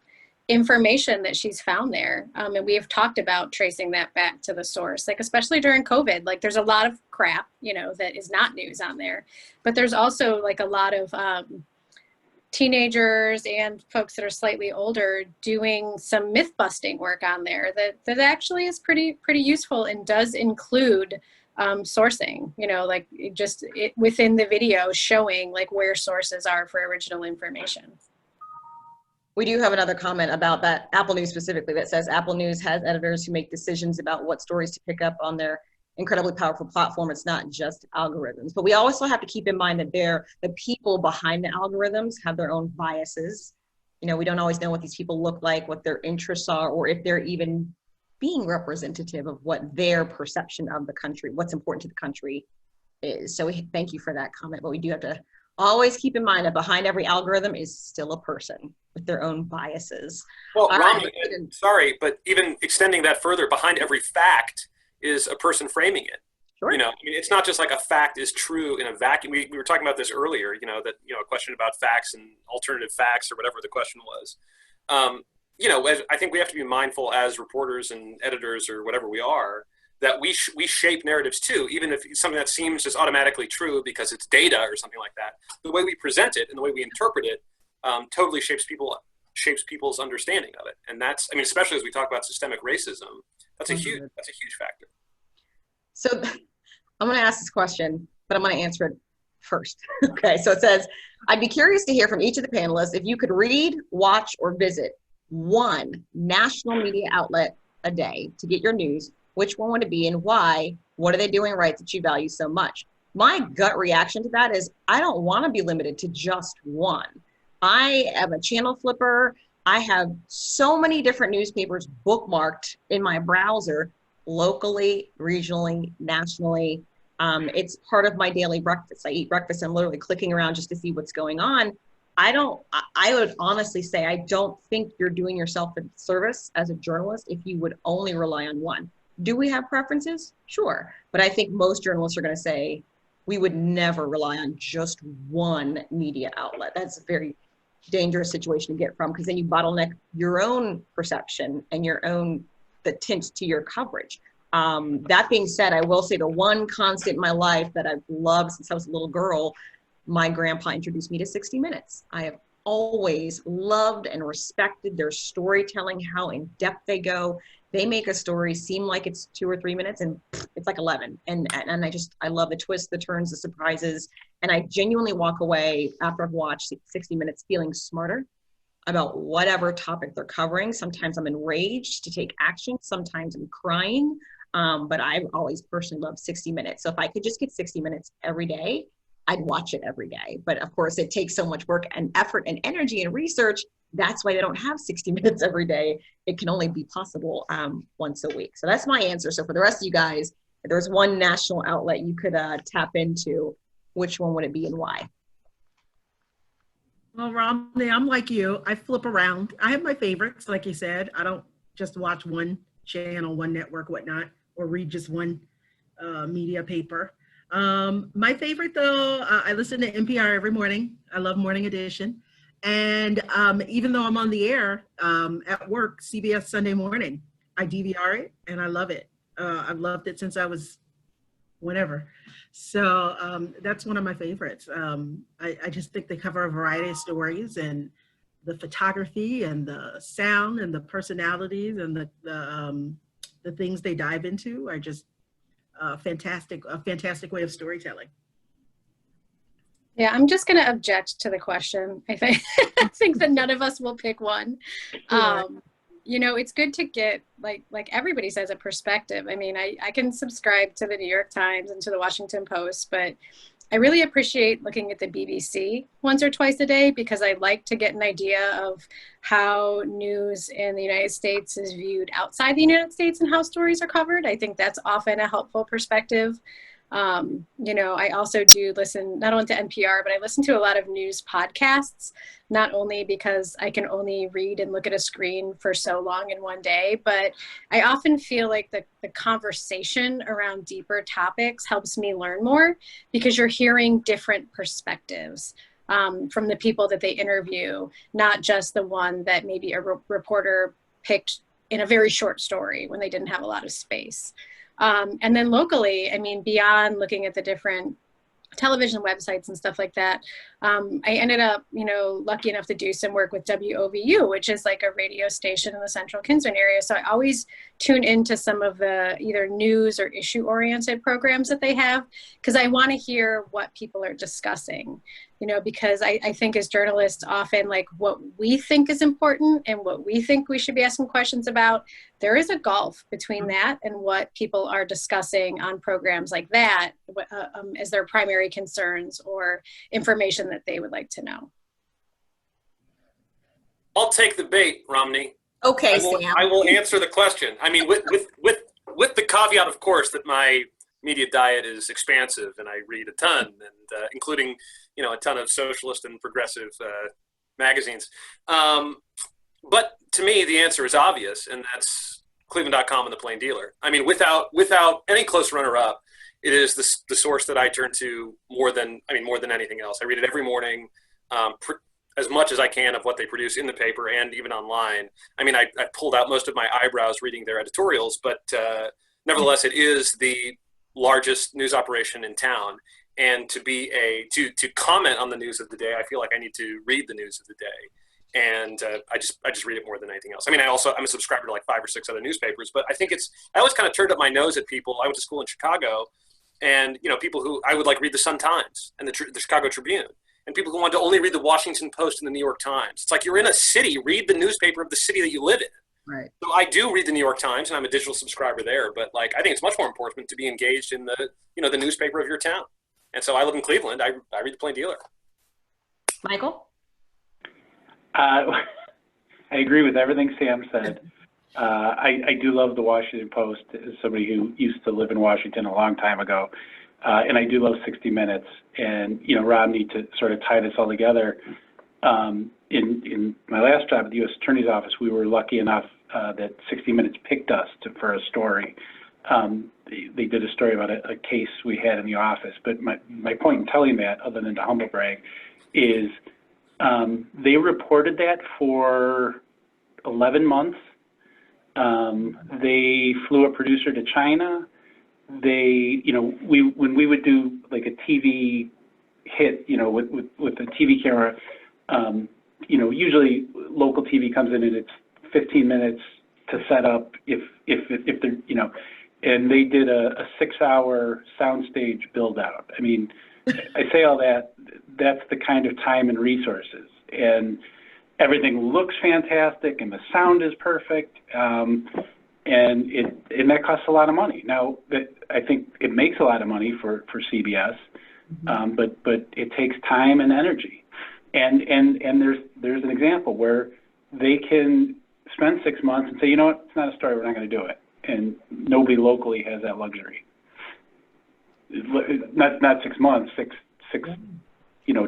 information that she's found there. And we have talked about tracing that back to the source, like especially during COVID. Like there's a lot of crap, you know, that is not news on there, but there's also like a lot of teenagers and folks that are slightly older doing some myth busting work on there that actually is pretty useful and does include sourcing, you know, like within the video showing like where sources are for original information. We do have another comment about that, Apple News specifically, that says Apple News has editors who make decisions about what stories to pick up on their incredibly powerful platform. It's not just algorithms, but we also have to keep in mind that the people behind the algorithms have their own biases. You know, we don't always know what these people look like, what their interests are, or if they're even being representative of what their perception of the country, what's important to the country is. So we thank you for that comment, but we do have to always keep in mind that behind every algorithm is still a person with their own biases. Well, Ram, sorry, but even extending that further, behind every fact is a person framing it. Sure. You know, I mean, it's not just like a fact is true in a vacuum. We were talking about this earlier, you know, that, you know, a question about facts and alternative facts or whatever the question was. You know, I think we have to be mindful as reporters and editors or whatever we are, that we shape narratives too, even if it's something that seems just automatically true because it's data or something like that. The way we present it and the way we interpret it totally shapes people's understanding of it. And that's, I mean, especially as we talk about systemic racism, that's a huge factor. So I'm going to ask this question, but I'm going to answer it first. Okay, so it says, I'd be curious to hear from each of the panelists if you could read, watch, or visit one national media outlet a day to get your news, which one would it be and why? What are they doing right that you value so much? My gut reaction to that is I don't want to be limited to just one. I am a channel flipper. I have so many different newspapers bookmarked in my browser, locally, regionally, nationally. It's part of my daily breakfast. I eat breakfast and literally clicking around just to see what's going on. I would honestly say I don't think you're doing yourself a service as a journalist if you would only rely on one. Do we have preferences? Sure. But I think most journalists are going to say, we would never rely on just one media outlet. That's a very dangerous situation to get from, because then you bottleneck your own perception and your own, the tint to your coverage. That being said, I will say the one constant in my life that I've loved since I was a little girl, my grandpa introduced me to 60 Minutes. I have always loved and respected their storytelling, how in depth they go. They make a story seem like it's 2 or 3 minutes and it's like 11. And I love the twists, the turns, the surprises. And I genuinely walk away after I've watched 60 Minutes feeling smarter about whatever topic they're covering. Sometimes I'm enraged to take action. Sometimes I'm crying. But I've always personally loved 60 Minutes. So if I could just get 60 Minutes every day, I'd watch it every day. But of course, it takes so much work and effort and energy and research. That's why they don't have 60 Minutes every day. It can only be possible once a week. So that's my answer. So for the rest of you guys, if there's one national outlet you could tap into, which one would it be and why? Well, Romney, I'm like you. I flip around. I have my favorites, like you said. I don't just watch one channel, one network, whatnot, or read just one media paper. My favorite, though, I listen to NPR every morning. I love Morning Edition. And even though I'm on the air at work, CBS Sunday Morning, I DVR it and I love it. I've loved it since I was whenever. So that's one of my favorites. I just think they cover a variety of stories, and the photography and the sound and the personalities and the things they dive into are just a fantastic way of storytelling. Yeah, I'm just going to object to the question. I think that none of us will pick one. You know, it's good to get, like everybody says, a perspective. I mean, I can subscribe to the New York Times and to the Washington Post, but I really appreciate looking at the BBC once or twice a day, because I like to get an idea of how news in the United States is viewed outside the United States and how stories are covered. I think that's often a helpful perspective. You know, I also do listen not only to NPR, but I listen to a lot of news podcasts, not only because I can only read and look at a screen for so long in one day, but I often feel like the conversation around deeper topics helps me learn more, because you're hearing different perspectives from the people that they interview, not just the one that maybe a reporter picked in a very short story when they didn't have a lot of space. And then locally, I mean, beyond looking at the different television websites and stuff like that, I ended up, you know, lucky enough to do some work with WOVU, which is like a radio station in the Central Kinsman area. So I always tune into some of the either news or issue-oriented programs that they have, because I want to hear what people are discussing, you know, because I think as journalists, often like what we think is important and what we think we should be asking questions about, there is a gulf between that and what people are discussing on programs like that as their primary concerns or information that they would like to know. I'll take the bait, Romney. Okay, I will answer the question. I mean, with the caveat, of course, that my media diet is expansive and I read a ton, and including, you know, a ton of socialist and progressive magazines. But to me, the answer is obvious, and that's Cleveland.com and the Plain Dealer. I mean, without any close runner-up, it is the source that I turn to more than anything else. I read it every morning, as much as I can of what they produce in the paper and even online. I mean, I pulled out most of my eyebrows reading their editorials, but nevertheless, it is the largest news operation in town. And to comment on the news of the day, I feel like I need to read the news of the day. And I just read it more than anything else. I mean, I'm a subscriber to like 5 or 6 other newspapers, but I think I always kind of turned up my nose at people. I went to school in Chicago, and, you know, people who I would like read the Sun-Times and the Chicago Tribune, and people who wanted to only read the Washington Post and the New York Times. It's like, you're in a city, read the newspaper of the city that you live in. Right. So I do read the New York Times, and I'm a digital subscriber there, but like, I think it's much more important to be engaged in the newspaper of your town. And so I live in Cleveland. I read the Plain Dealer. Michael? I agree with everything Sam said. I do love the Washington Post as somebody who used to live in Washington a long time ago. And I do love 60 Minutes. And, you know, Rodney, to sort of tie this all together, in my last job at the U.S. Attorney's Office, we were lucky enough that 60 Minutes picked us for a story. they did a story about a case we had in the office. But my point in telling that, other than to humble brag, is they reported that for 11 months. They flew a producer to China. They, when we would do like a TV hit, with a TV camera, usually local TV comes in and it's 15 minutes to set up if they're, and they did a 6-hour soundstage build out. I mean, I say all that, that's the kind of time and resources, and everything looks fantastic and the sound is perfect. And that costs a lot of money. Now, I think it makes a lot of money for CBS, but it takes time and energy. And there's an example where they can spend 6 months and say, you know what, it's not a story, we're not going to do it. And nobody locally has that luxury. Not 6 months, six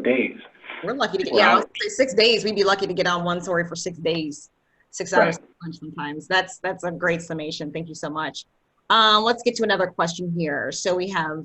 days. We're lucky to get, I would say 6 days. We'd be lucky to get on one story for 6 days, 6 hours sometimes. That's a great summation. Thank you so much. Let's get to another question here. So we have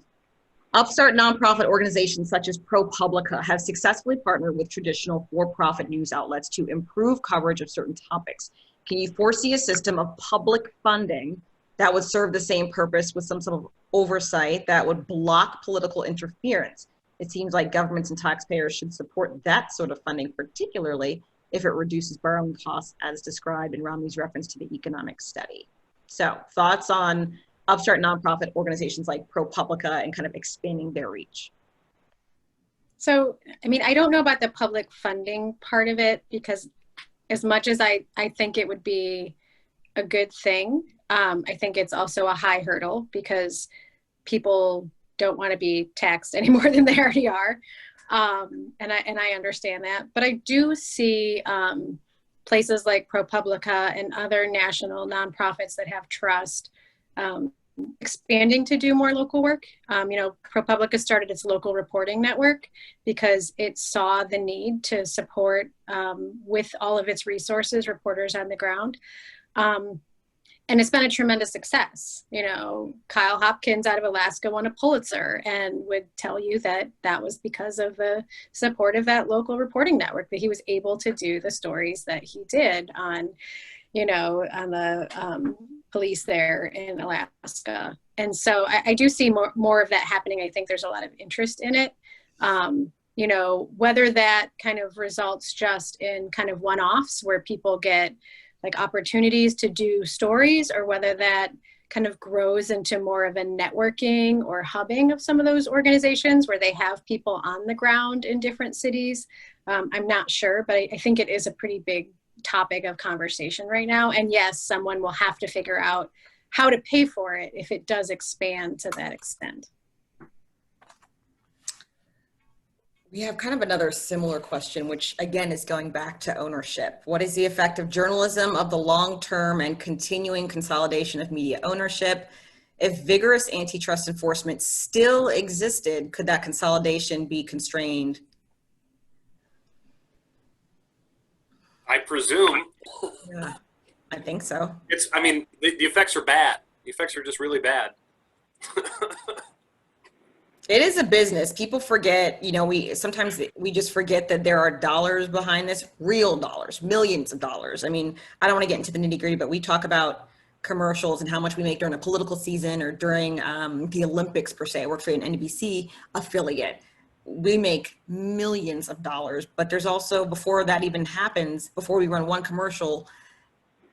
upstart nonprofit organizations such as ProPublica have successfully partnered with traditional for-profit news outlets to improve coverage of certain topics. Can you foresee a system of public funding that would serve the same purpose with some sort of oversight that would block political interference? It seems like governments and taxpayers should support that sort of funding, particularly if it reduces borrowing costs as described in Romney's reference to the economic study. So thoughts on upstart nonprofit organizations like ProPublica and kind of expanding their reach? So, I mean, I don't know about the public funding part of it, because as much as I think it would be a good thing, I think it's also a high hurdle because people don't want to be taxed any more than they already are. And I understand that, but I do see places like ProPublica and other national nonprofits that have trust expanding to do more local work. ProPublica started its local reporting network because it saw the need to support with all of its resources, reporters on the ground. And it's been a tremendous success. Kyle Hopkins out of Alaska won a Pulitzer and would tell you that that was because of the support of that local reporting network, that he was able to do the stories that he did on, on the police there in Alaska. And so I do see more of that happening. I think there's a lot of interest in it. Whether that kind of results just in kind of one-offs where people get like opportunities to do stories, or whether that kind of grows into more of a networking or hubbing of some of those organizations where they have people on the ground in different cities. I'm not sure, but I think it is a pretty big topic of conversation right now. And yes, someone will have to figure out how to pay for it if it does expand to that extent. We have kind of another similar question, which again is going back to ownership. What is the effect of journalism of the long-term and continuing consolidation of media ownership? If vigorous antitrust enforcement still existed, could that consolidation be constrained? I presume. Yeah, I think so. The effects are bad. The effects are just really bad. It is a business. People forget, sometimes we just forget that there are dollars behind this, real dollars, millions of dollars. I mean, I don't want to get into the nitty gritty, but we talk about commercials and how much we make during a political season or during the Olympics per se. I work for an NBC affiliate. We make millions of dollars, but there's also, before that even happens, before we run one commercial,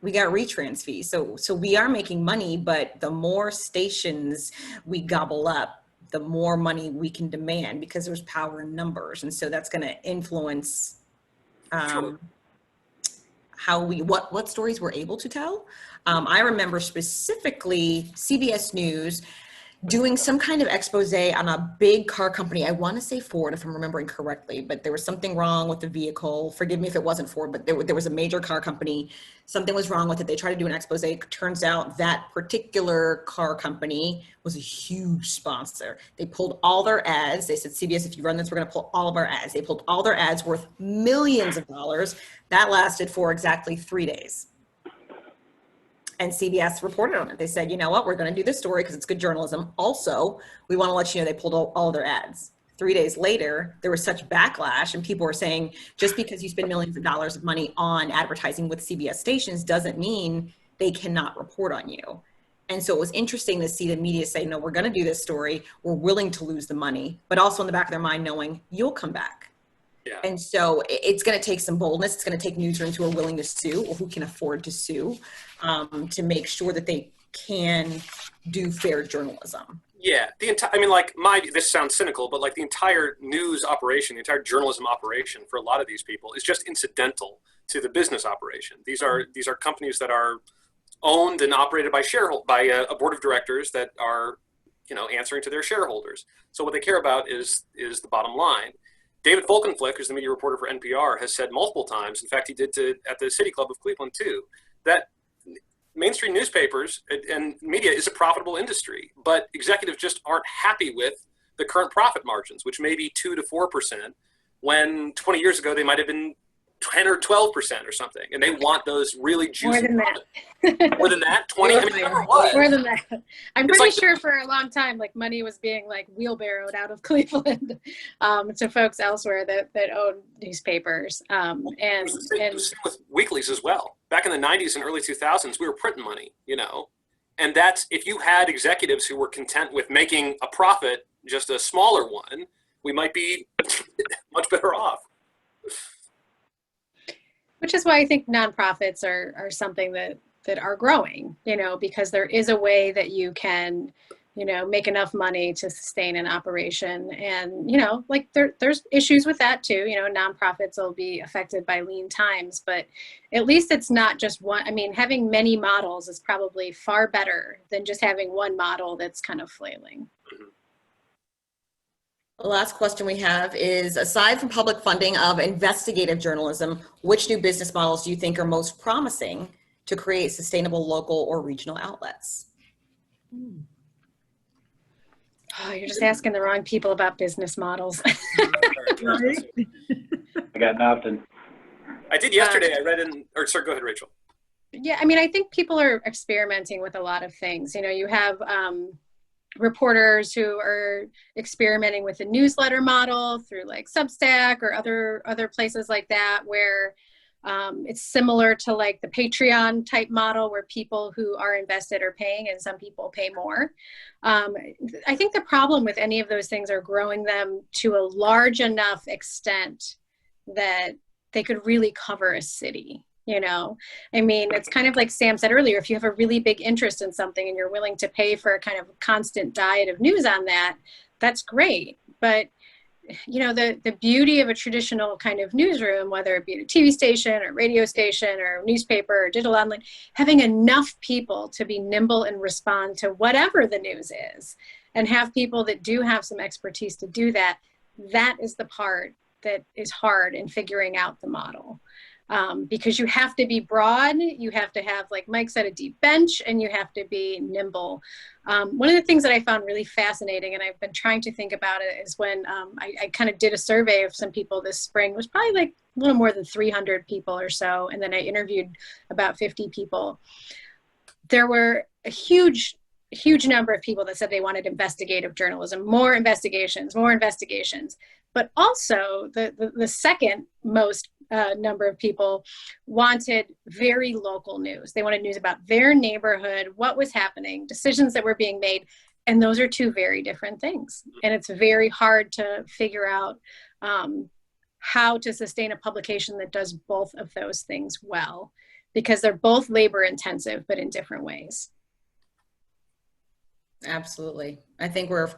we got retrans fees. So we are making money, but the more stations we gobble up, the more money we can demand because there's power in numbers. And so that's going to influence what stories we're able to tell. I remember specifically CBS News doing some kind of expose on a big car company. I want to say Ford, if I'm remembering correctly, but there was something wrong with the vehicle. Forgive me if it wasn't Ford, but there was a major car company. Something was wrong with it. They tried to do an expose. Turns out that particular car company was a huge sponsor. They pulled all their ads. They said, CBS, if you run this, we're going to pull all of our ads. They pulled all their ads worth millions of dollars. That lasted for exactly 3 days. And CBS reported on it. They said, you know what, we're going to do this story because it's good journalism. Also, we want to let you know they pulled all their ads. 3 days later, there was such backlash, and people were saying, just because you spend millions of dollars of money on advertising with CBS stations doesn't mean they cannot report on you. And so it was interesting to see the media say, no, we're going to do this story. We're willing to lose the money, but also in the back of their mind knowing you'll come back. Yeah. And so it's going to take some boldness. It's going to take newsrooms who are willing to sue or who can afford to sue to make sure that they can do fair journalism. Yeah, I mean, like this sounds cynical, but like the entire news operation, the entire journalism operation for a lot of these people is just incidental to the business operation. These are companies that are owned and operated by a board of directors that are, answering to their shareholders. So what they care about is the bottom line. David Folkenflik, who's the media reporter for NPR, has said multiple times, in fact, he did at the City Club of Cleveland too, that mainstream newspapers and media is a profitable industry, but executives just aren't happy with the current profit margins, which may be 2 to 4%, when 20 years ago they might have been 10 or 12% or something, and they want those really juicy. More than that. More than that? 20? I mean, never was. More than that. I'm pretty sure for a long time, like money was being like wheelbarrowed out of Cleveland to folks elsewhere that own newspapers. And with weeklies as well. Back in the 90s and early 2000s, we were printing money, and that's, if you had executives who were content with making a profit, just a smaller one, we might be much better off. Which is why I think nonprofits are something that are growing, because there is a way that you can, make enough money to sustain an operation. And, like there's issues with that too. Nonprofits will be affected by lean times, but at least it's not just one. I mean, having many models is probably far better than just having one model that's kind of flailing. The last question we have is, aside from public funding of investigative journalism, which new business models do you think are most promising to create sustainable local or regional outlets? Oh, you're just asking the wrong people about business models. I got nothing. I did yesterday. I read sorry, go ahead, Rachel. Yeah, I mean, I think people are experimenting with a lot of things. You have reporters who are experimenting with a newsletter model through like Substack or other places like that, where it's similar to like the Patreon type model, where people who are invested are paying and some people pay more. I think the problem with any of those things are growing them to a large enough extent that they could really cover a city. I mean, it's kind of like Sam said earlier, if you have a really big interest in something and you're willing to pay for a kind of constant diet of news on that, that's great. But, the beauty of a traditional kind of newsroom, whether it be a TV station or radio station or newspaper or digital online, having enough people to be nimble and respond to whatever the news is, and have people that do have some expertise to do that, that is the part that is hard in figuring out the model. Because you have to be broad, you have to have, like Mike said, a deep bench, and you have to be nimble. One of the things that I found really fascinating, and I've been trying to think about it, is when I kind of did a survey of some people this spring. It was probably like a little more than 300 people or so, and then I interviewed about 50 people. There were a huge number of people that said they wanted investigative journalism, more investigations. But also the second most number of people wanted very local news. They wanted news about their neighborhood, what was happening, decisions that were being made. And those are two very different things. And it's very hard to figure out how to sustain a publication that does both of those things well, because they're both labor intensive, but in different ways. Absolutely. I think we're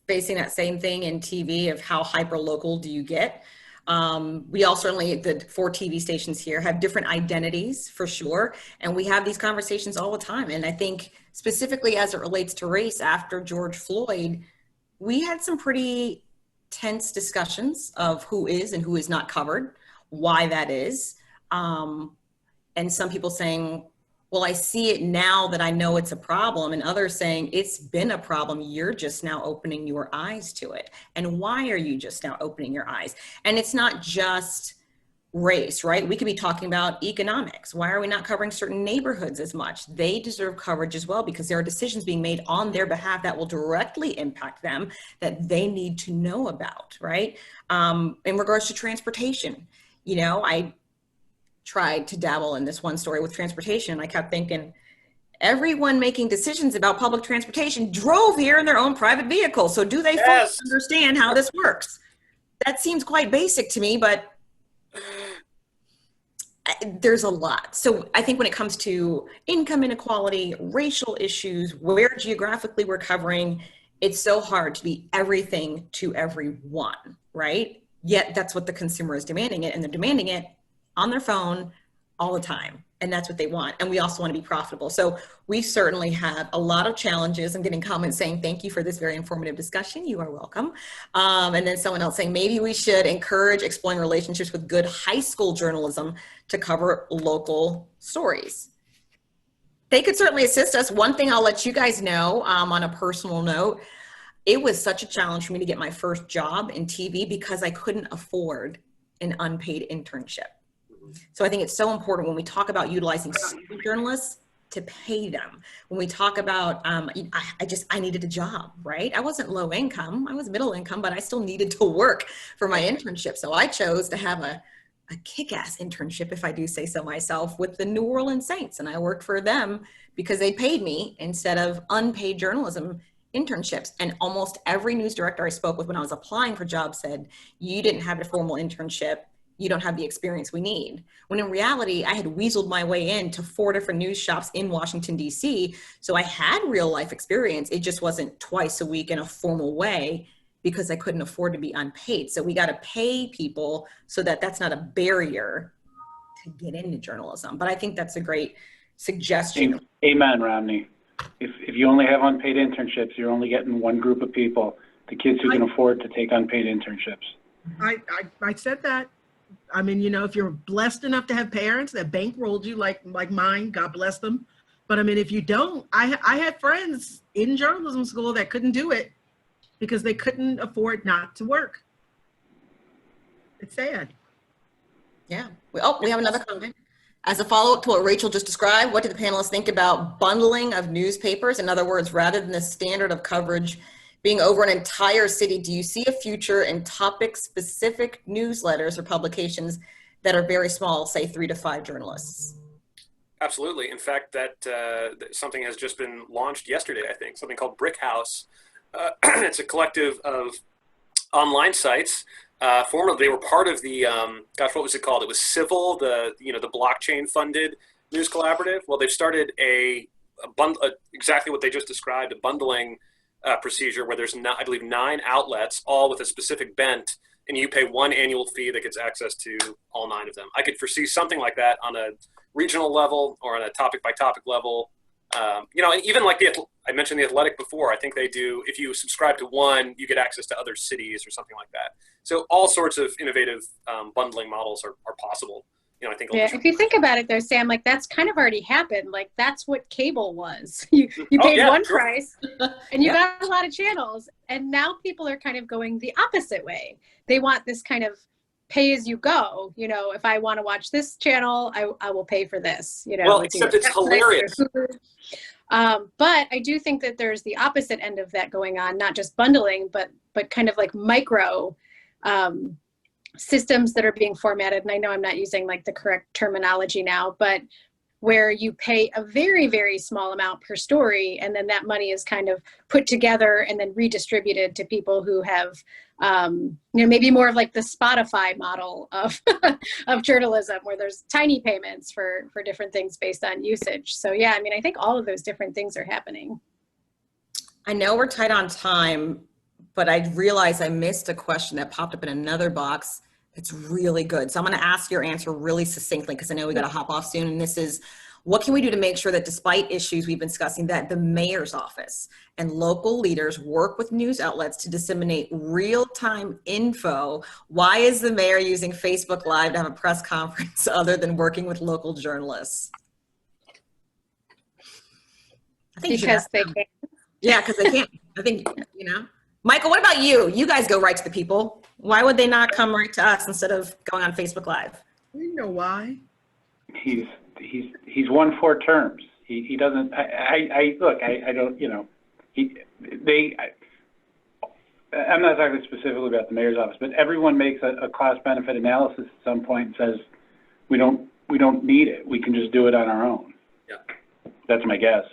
facing that same thing in TV of how hyper local do you get. We all certainly, the 4 TV stations here, have different identities for sure. And we have these conversations all the time. And I think specifically as it relates to race after George Floyd, we had some pretty tense discussions of who is and who is not covered, why that is. And some people saying, well, I see it now that I know it's a problem, and others saying it's been a problem. You're just now opening your eyes to it. And why are you just now opening your eyes? And it's not just race, right? We could be talking about economics. Why are we not covering certain neighborhoods as much? They deserve coverage as well, because there are decisions being made on their behalf that will directly impact them that they need to know about, right? In regards to transportation, you know, I tried to dabble in this one story with transportation. I kept thinking, everyone making decisions about public transportation drove here in their own private vehicle. So do they fully understand how this works? That seems quite basic to me, but there's a lot. So I think when it comes to income inequality, racial issues, where geographically we're covering, it's so hard to be everything to everyone, right? Yet that's what the consumer is demanding it, and they're demanding it on their phone all the time. And that's what they want. And we also want to be profitable. So we certainly have a lot of challenges. I'm getting comments saying, thank you for this very informative discussion. You are welcome. And then someone else saying, maybe we should encourage exploring relationships with good high school journalism to cover local stories. They could certainly assist us. One thing I'll let you guys know on a personal note, it was such a challenge for me to get my first job in TV because I couldn't afford an unpaid internship. So I think it's so important when we talk about utilizing student journalists to pay them. When we talk about, I needed a job, right? I wasn't low income, I was middle income, but I still needed to work for my internship. So I chose to have a kick-ass internship, if I do say so myself, with the New Orleans Saints. And I worked for them because they paid me instead of unpaid journalism internships. And almost every news director I spoke with when I was applying for jobs said, you didn't have a formal internship, you don't have the experience we need. When in reality, I had weaseled my way into 4 different news shops in Washington, D.C. So I had real life experience. It just wasn't twice a week in a formal way because I couldn't afford to be unpaid. So we got to pay people so that that's not a barrier to get into journalism. But I think that's a great suggestion. Amen, Romney. If you only have unpaid internships, you're only getting one group of people, the kids who can afford to take unpaid internships. I said that. I mean, you know, if you're blessed enough to have parents that bankrolled you like mine, God bless them. But I mean, if you don't, I had friends in journalism school that couldn't do it because they couldn't afford not to work. It's sad. Yeah. We have another comment. As a follow-up to what Rachel just described, what do the panelists think about bundling of newspapers? In other words, rather than the standard of coverage being over an entire city, do you see a future in topic-specific newsletters or publications that are very small, say 3 to 5 journalists? Absolutely. In fact, that something has just been launched yesterday, I think, something called Brick House. It's a collective of online sites. Formerly, they were part of the, gosh, what was it called? It was Civil, the blockchain-funded news collaborative. Well, they've started exactly what they just described, a bundling procedure where there's, I believe, 9 outlets, all with a specific bent, and you pay one annual fee that gets access to all 9 of them. I could foresee something like that on a regional level or on a topic-by-topic level. And even like I mentioned the Athletic before, I think they do, if you subscribe to one, you get access to other cities or something like that. So all sorts of innovative bundling models are possible. I think. Yeah, if you think about it though, Sam, like that's kind of already happened. Like that's what cable was. You paid one price and you got a lot of channels. And now people are kind of going the opposite way. They want this kind of pay as you go. If I want to watch this channel, I will pay for this. Well, except it's hilarious. But I do think that there's the opposite end of that going on, not just bundling, but kind of like micro systems that are being formatted. And I know I'm not using like the correct terminology now, but where you pay a very, very small amount per story, and then that money is kind of put together and then redistributed to people who have, maybe more of like the Spotify model of of journalism, where there's tiny payments for different things based on usage. So yeah, I mean, I think all of those different things are happening. I know we're tight on time, but I realized I missed a question that popped up in another box. It's really good. So I'm going to ask your answer really succinctly because I know we got to hop off soon. And this is, what can we do to make sure that despite issues we've been discussing, that the mayor's office and local leaders work with news outlets to disseminate real-time info? Why is the mayor using Facebook Live to have a press conference other than working with local journalists? I think because they can't. Yeah, because they can't. I think, Michael, what about you? You guys go right to the people. Why would they not come right to us instead of going on Facebook Live? You know why? He's won 4 terms. He doesn't. Look. I don't. You know. I'm not talking specifically about the mayor's office, but everyone makes a cost benefit analysis at some point and says we don't need it. We can just do it on our own. Yeah. That's my guess.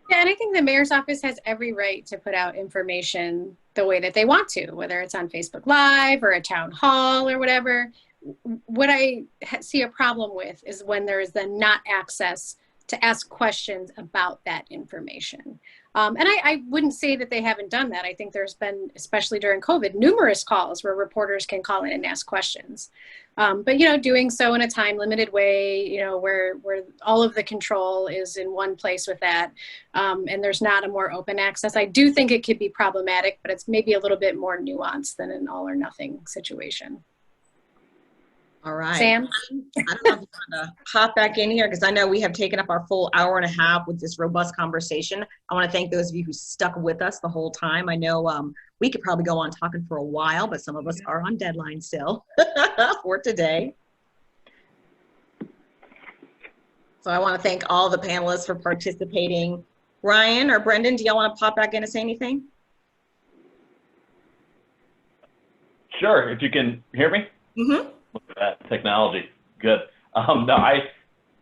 Yeah, and I think the mayor's office has every right to put out information the way that they want to, whether it's on Facebook Live or a town hall or whatever. What I see a problem with is when there is then not access to ask questions about that information. And I wouldn't say that they haven't done that. I think there's been, especially during COVID, numerous calls where reporters can call in and ask questions. But, you know, doing so in a time limited way, you know, where all of the control is in one place with that, and there's not a more open access. I do think it could be problematic, but it's maybe a little bit more nuanced than an all or nothing situation. All right. Sam? I don't know if you want to hop back in here because I know we have taken up our full hour and a half with this robust conversation. I want to thank those of you who stuck with us the whole time. I know we could probably go on talking for a while, but some of us are on deadline still for today. So I want to thank all the panelists for participating. Ryan or Brendan, do y'all want to pop back in and say anything? Sure, if you can hear me. Mm-hmm. Look at that technology. Good. No,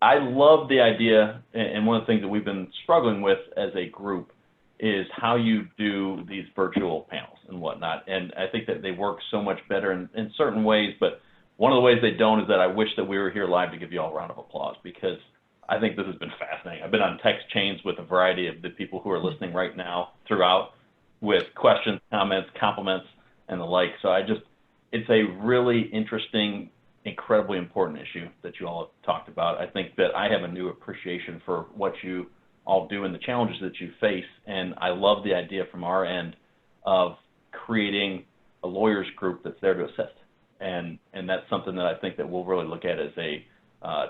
I love the idea, and one of the things that we've been struggling with as a group is how you do these virtual panels and whatnot. And I think that they work so much better in certain ways, but one of the ways they don't is that I wish that we were here live to give you all a round of applause, because I think this has been fascinating. I've been on text chains with a variety of the people who are listening right now throughout with questions, comments, compliments, and the like. So it's a really interesting, incredibly important issue that you all have talked about. I think that I have a new appreciation for what you all do and the challenges that you face, and I love the idea from our end of creating a lawyers group that's there to assist. And that's something that I think that we'll really look at as a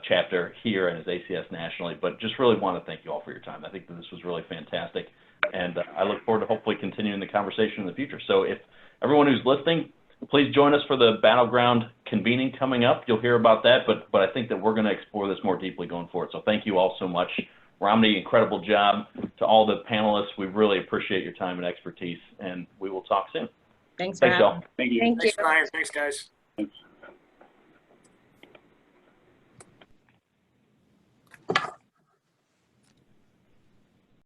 chapter here and as ACS nationally, but just really want to thank you all for your time. I think that this was really fantastic, and I look forward to hopefully continuing the conversation in the future. So if everyone who's listening, please join us for the Battleground convening coming up. You'll hear about that, but I think that we're going to explore this more deeply going forward. So thank you all so much. Romney, incredible job. To all the panelists, we really appreciate your time and expertise, and we will talk soon. Thanks, Thanks, y'all. Thank you. Thank you. Thanks, Ryan. Thanks, guys.